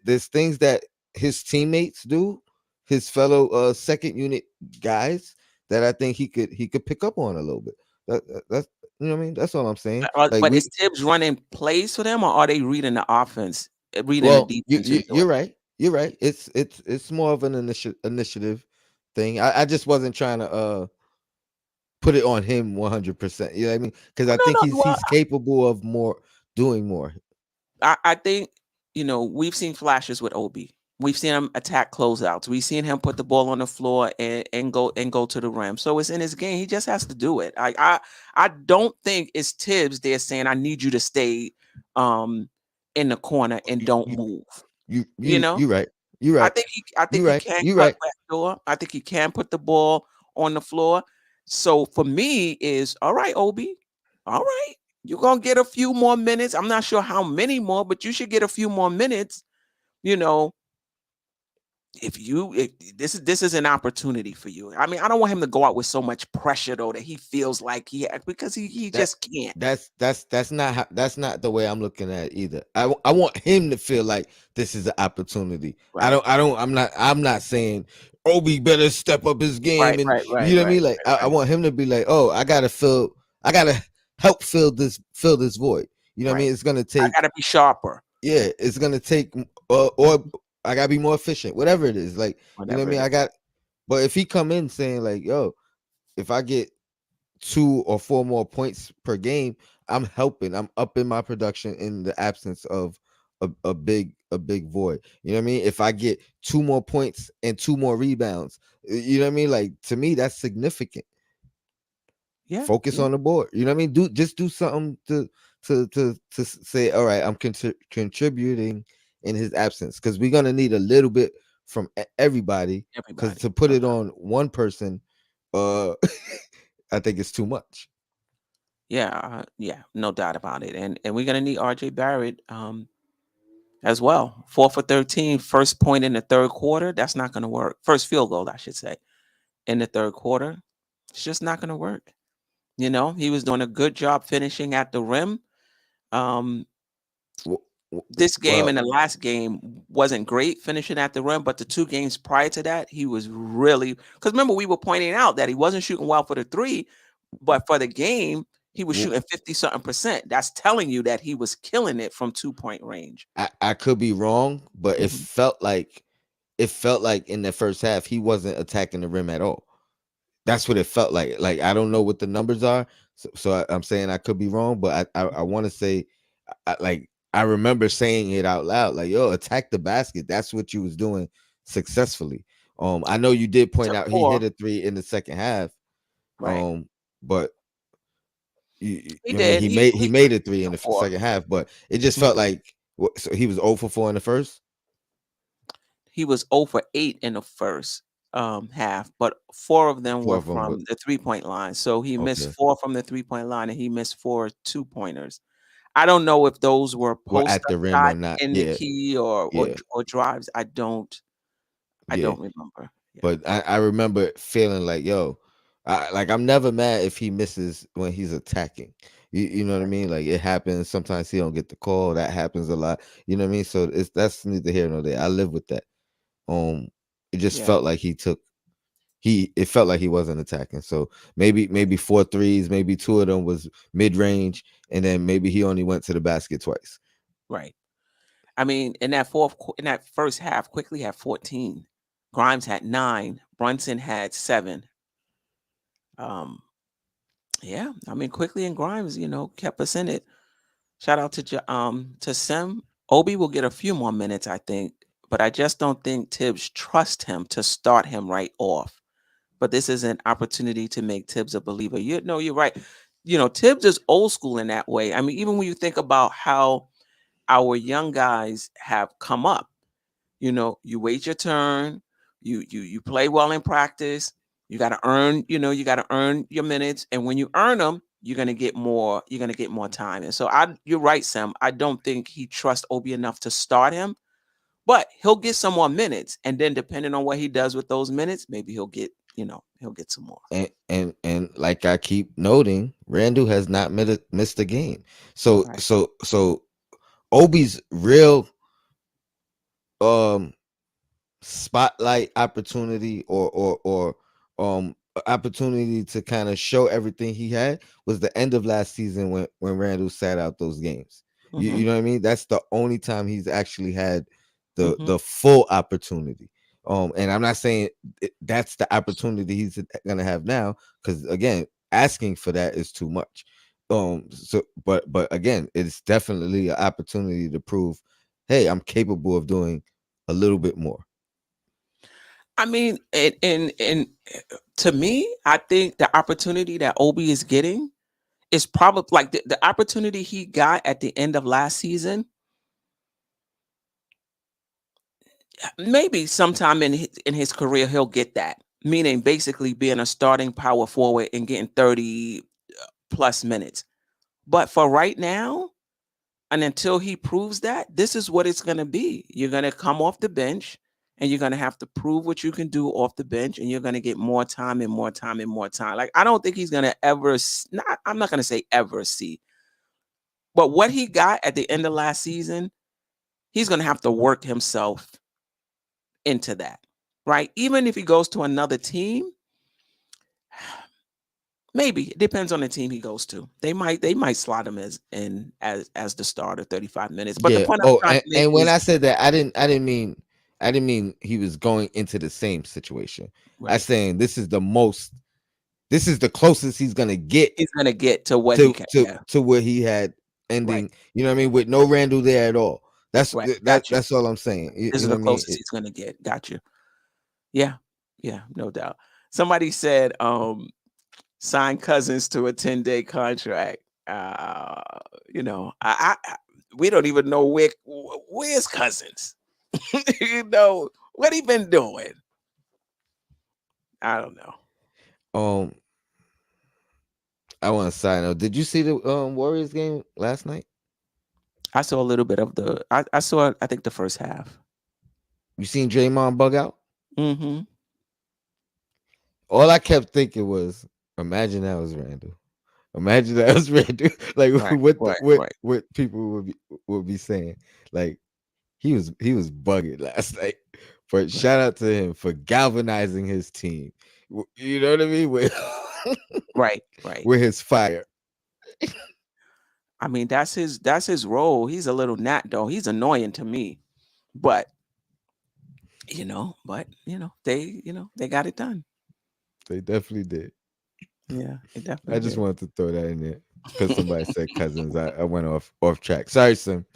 B: there's things that his teammates do, his fellow second unit guys, that I think he could pick up on a little bit. That's you know what I mean. That's all I'm saying. Like
C: But is Tibbs running plays for them, or are they reading the offense, reading the
B: well,
C: defense into
B: you're
C: it?
B: right. You're right. It's more of an initiative thing. I just wasn't trying to put it on him 100%. You know what I mean? Because
C: Oh,
B: I think
C: no, no. Well,
B: he's capable of doing more.
C: I think we've seen flashes with Obi. We've seen him attack closeouts. We've seen him put the ball on the floor and go to the rim. So it's in his game. He just has to do it. I don't think it's Tibbs there saying I need you to stay um in the corner and
B: You
C: don't
B: you
C: move.
B: you
C: You
B: you
C: know,
B: you right. You right.
C: I think
B: You
C: he
B: right.
C: can
B: You
C: cut
B: right.
C: back door. I think he can put the ball on the floor. So for me, is all right, Obi. All right, you're gonna get a few more minutes. I'm not sure how many more, but you should get a few more minutes. You know, if this is an opportunity for you. I mean, I don't want him to go out with so much pressure though that he feels like because he
B: That
C: just can't.
B: that's not the way I'm looking at it either. I want him to feel like this is an opportunity.
C: Right,
B: I'm not saying Obi better step up his game,
C: right,
B: and
C: right,
B: you
C: right,
B: know what I
C: right,
B: mean. Like
C: right,
B: I
C: right,
B: want him to be like, oh, I gotta help fill this void. You know what I
C: right.
B: mean? It's gonna
C: I
B: take
C: gotta be sharper,
B: yeah, it's gonna take or I gotta be more efficient, whatever it is. Like you know what I
C: whatever
B: mean.
C: it is.
B: But if he come in saying like, yo, if I get 2 or 4 more points per game, I'm helping. I'm upping my production in the absence of a big void. You know what I mean? If I get 2 more points and 2 more rebounds, you know what I mean? Like to me, that's significant.
C: Yeah,
B: Focus
C: yeah,
B: on the board. You know what I mean? Do something to say, all right, I'm contributing in his absence because we're gonna need a little bit from everybody. Because
C: everybody,
B: to put
C: no
B: it
C: doubt.
B: on one person, uh, I think it's too much.
C: Yeah, yeah, no doubt about it. And we're gonna need RJ Barrett as well. 4 for 13, first point in the third quarter. That's not gonna work. First field goal, I should say, in the third quarter. It's just not gonna work. He was doing a good job finishing at the rim. Um,
B: W-
C: this game
B: Well,
C: and the last game wasn't great finishing at the rim, but the 2 games prior to that, he was really because remember we were pointing out that he wasn't shooting well for the three, but for the game, he was
B: w-
C: shooting 50 something percent. That's telling you that he was killing it from 2 point range.
B: I could be wrong, but
C: Mhm.
B: it felt like in the first half he wasn't attacking the rim at all. That's what it felt like. Like I don't know what the numbers are, so I'm saying I could be wrong, but I want to say, I remember saying it out loud, like yo, attack the basket. That's what you was doing successfully. I know you did point
C: Took
B: out he hit
C: four,
B: a three in the second half.
C: right?
B: But
C: He
B: I mean
C: did.
B: he made a three in
C: Took
B: the
C: four.
B: second half, but it just felt
C: Mhm.
B: like so he was 0 for 4 in the first.
C: He was 0 for 8 in the first half, but 4 of them
B: 4
C: were
B: of them, but
C: from the 3 point line. So he missed
B: okay.
C: 4 from the 3 point line and he missed 4 2 pointers. I don't know if those were
B: Were
C: post
B: at
C: up
B: the rim or
C: shots
B: not.
C: in the
B: Yeah,
C: key or
B: yeah,
C: or drives. I
B: yeah.
C: don't remember. Yeah.
B: But I remember feeling like, yo, I'm never mad if he misses when he's attacking. You know what I mean? Like it happens. Sometimes he don't get the call. That happens a lot. You know what I mean? So that's neither here nor there. I live with that. Um, it just
C: Yeah.
B: felt like it felt like he wasn't attacking. So maybe 4 threes, maybe 2 of them was mid range, and then maybe he only went to the basket twice.
C: Right. I mean, in that first half, Quickly had 14. Grimes had 9. Brunson had 7. Um, yeah, I mean, Quickly and Grimes, kept us in it. Shout out to Sim. Obi will get a few more minutes, I think, but I just don't think Tibbs trust him to start him right off. But this is an opportunity to make Tibbs a believer. You're right. Tibbs is old school in that way. I mean, even when you think about how our young guys have come up, you wait your turn, you play well in practice. You got to earn your minutes, and when you earn them, you're gonna get more time. And so you're right, Sam. I don't think he trusts Obi enough to start him, but he'll get some more minutes, and then depending on what he does with those minutes, maybe he'll get he'll get some more.
B: And like I keep noting, Randle has not missed a game. So
C: Right.
B: so Obi's real um spotlight opportunity or opportunity to kind of show everything he had was the end of last season when Randall sat out those games. You
C: Hmm.
B: know what I mean? That's the only time he's actually had
C: Hmm.
B: the full opportunity. And I'm not saying that's the opportunity he's gonna have now, because again, asking for that is too much. So but again, it's definitely an opportunity to prove, hey, I'm capable of doing a little bit more.
C: I mean, and to me, I think the opportunity that Obi is getting is probably like the opportunity he got at the end of last season. Maybe sometime in his career he'll get that. Meaning basically being a starting power forward and getting 30 plus minutes. But for right now, and until he proves that, this is what it's going to be. You're going to come off the bench and you're going to have to prove what you can do off the bench, and you're going to get more time and more time and more time. Like, I don't think he's going to ever not I'm not going to say ever see. But what he got at the end of last season, he's going to have to work himself into that. Right? Even if he goes to another team, maybe it depends on the team he goes to. They might slot him as the starter 35 minutes. But the
B: Yeah.
C: point I'm
B: Oh,
C: trying to make
B: and when
C: is
B: I said that, I didn't mean he was going into the same situation. I
C: right.
B: saying this is the closest he's gonna get
C: He's gonna get to what he
B: to
C: can.
B: to
C: Yeah.
B: to where he had
C: Right.
B: ending. You know what I mean? With no Randall there at all. That's
C: Right. Got you.
B: that's all I'm saying.
C: This
B: You
C: is
B: know
C: the
B: what I mean?
C: closest he's gonna get. Got you. Yeah. Yeah. No doubt. Somebody said, sign Cousins to a 10-day contract. Uh, we don't even know where's Cousins. What he been doing. I don't know.
B: Um, I want to side note. Did you see the Warriors game last night?
C: I saw a little bit of I saw I think the first half.
B: You seen Draymond bug out?
C: Mm-hmm.
B: All I kept thinking was, imagine that was Randall. Imagine that was Randall. Like
C: Right, right, right.
B: what people would be saying. Like he was bugging last night. But
C: Right,
B: shout out to him for galvanizing his team. You know what I mean? With
C: right, right.
B: with his fire.
C: I mean, that's his role. He's a little gnat though. He's annoying to me. But they got it done.
B: They definitely did.
C: Yeah, it
B: I
C: definitely
B: just
C: did.
B: wanted to throw that in there because somebody said Cousins. I went off track. Sorry, Sim.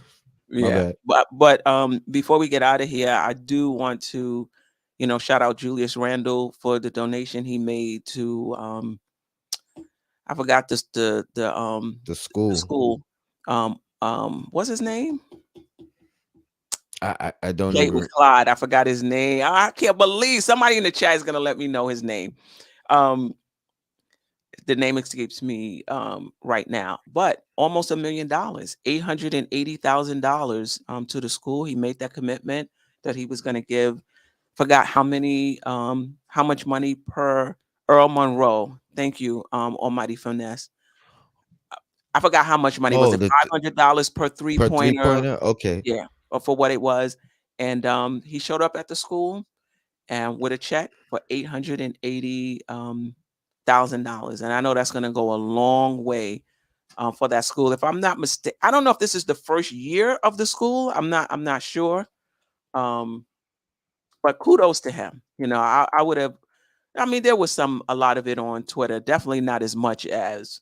B: My
C: Yeah.
B: bad.
C: But before we get out of here, I do want to, shout out Julius Randle for the donation he made to I forgot this
B: The
C: the
B: school.
C: school. What's his name?
B: I don't
C: Played
B: even.
C: with Clyde. I forgot his name. I can't believe somebody in the chat is gonna let me know his name. Um, the name escapes me right now, but almost $1 million, $880,000 to the school. He made that commitment that he was going to give. Forgot how much money per Earl Monroe. Thank you, Almighty Finesse. I forgot how much money was
B: Oh,
C: it?
B: the
C: $500 per three
B: per three
C: pointer.
B: pointer. Okay.
C: Yeah, or for what it was, and he showed up at the school and with a check for $880,000, and I know that's going to go a long way for that school. If I'm not mistaken, I don't know if this is the first year of the school. I'm not sure. Um, but kudos to him. I would have. I mean, there was a lot of it on Twitter. Definitely not as much as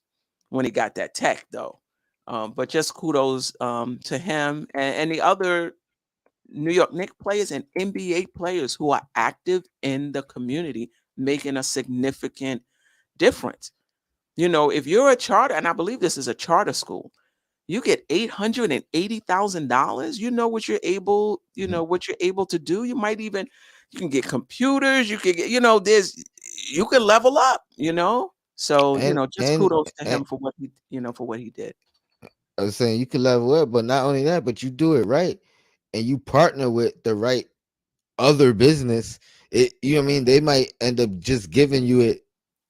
C: when he got that tech though. But just kudos to him and the other New York Knicks players and NBA players who are active in the community, making a significant difference. If you're a charter, and I believe this is a charter school, you get $880,000.
B: Mhm.
C: What you're able to do. You can get computers. You can get, you can level up. So
B: And
C: just
B: and
C: kudos to
B: and
C: him for what he did.
B: I was saying you can level up, but not only that, but you do it right, and you partner with the right other business. You know what I mean? They might end up just giving you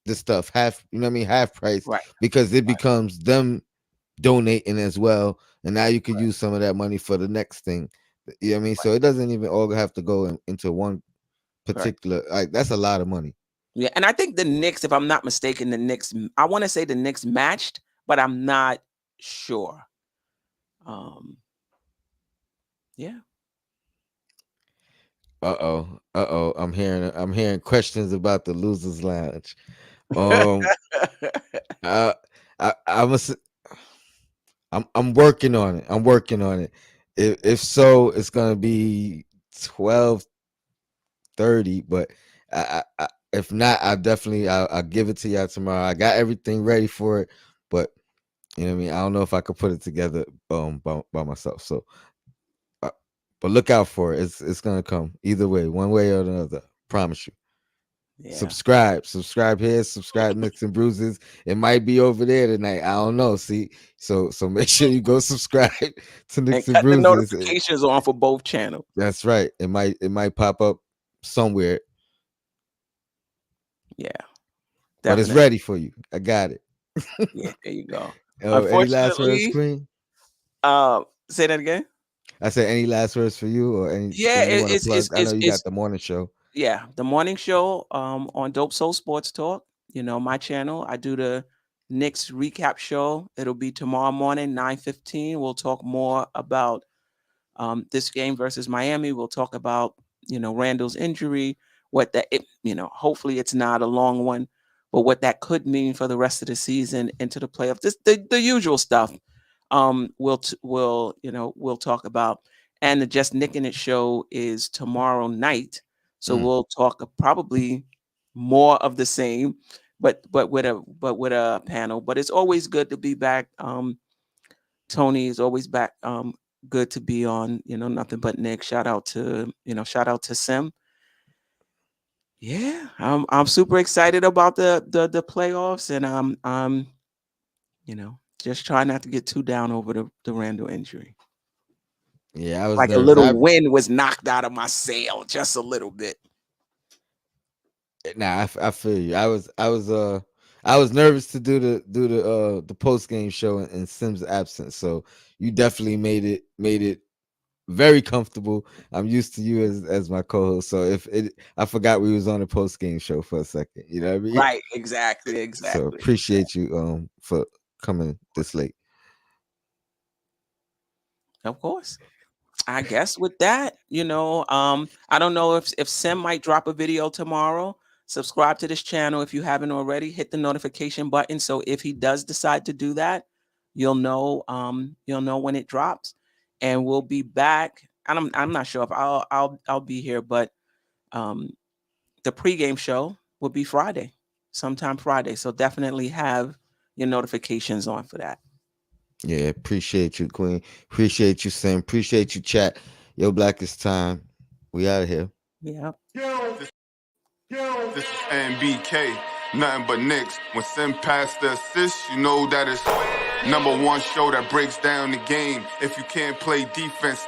B: the stuff half. You know what I mean? Half price
C: Right.
B: because it becomes them donating as well, and now you could use some of that money for the next thing. You know what I mean? So it doesn't even all have to go into one
C: Right.
B: particular. Like that's a lot of money.
C: Yeah, and I think the Knicks, if I'm not mistaken, I want to say the Knicks matched, but I'm not sure. Yeah.
B: I'm hearing questions about the losers lounge. Um, I, I'm working on it. I'm working on it. If so, it's gonna be 12:30. But if not, I'll give it to y'all tomorrow. I got everything ready for it, but you know what I mean. I don't know if I could put it together by myself. So, but look out for it. It's gonna come either way, one way or another. Promise you.
C: Yeah.
B: Subscribe here, subscribe Nicks and Bruises. It might be over there tonight. I don't know. See, so make sure you go subscribe to
C: And
B: Nicks and
C: cut the
B: Bruises.
C: notifications on for both channels.
B: That's right. It might pop up somewhere,
C: Yeah.
B: but it's
C: Definitely.
B: ready for you. I got it.
C: Yeah, there you go.
B: Oh, any last words,
C: Unfortunately,
B: Queen?
C: say that again.
B: I said any last words for you or
C: Yeah,
B: anything you want to plug? I know you got
C: it's
B: the morning show.
C: yeah, the morning show on Dope Soul Sports Talk, my channel. I do the Knicks recap show. It'll be tomorrow morning, 9:15. We'll talk more about this game versus Miami. We'll talk about, Randle's injury, hopefully it's not a long one, but what that could mean for the rest of the season into the playoffs. The usual stuff. We'll talk about, and the Just Nicking It show is tomorrow night. So we'll talk probably more of the same, but with a panel. But it's always good to be back. Tony is always back. Good to be on, Nothing But Nick. Shout out to Sim. Yeah, I'm super excited about the playoffs, and I'm just trying not to get too down over the Randle injury.
B: Yeah, I was
C: Like a
B: nervous.
C: little wind was knocked out of my sail, just a little bit.
B: Nah, I feel you. I was nervous to do the post game show in Sim's absence. So you definitely made it very comfortable. I'm used to you as my co-host. So I forgot we was on a post game show for a second. You know what I mean?
C: Right, exactly.
B: So appreciate you for coming this late.
C: Of course. I guess with that, I don't know if Sim might drop a video tomorrow. Subscribe to this channel if you haven't already. Hit the notification button so if he does decide to do that, you'll know when it drops, and we'll be back. And I'm not sure if I'll be here, but the pregame show will be Friday, sometime Friday. So definitely have your notifications on for that.
B: Yeah, appreciate you, Queen. Appreciate you, Sim. Appreciate you, chat. Yo, Black is time. We out of here.
C: Yeah.
A: This is NBK, nothing but Knicks. When Sim passed the assist, you know that it's number one show that breaks down the game. If you can't play defense,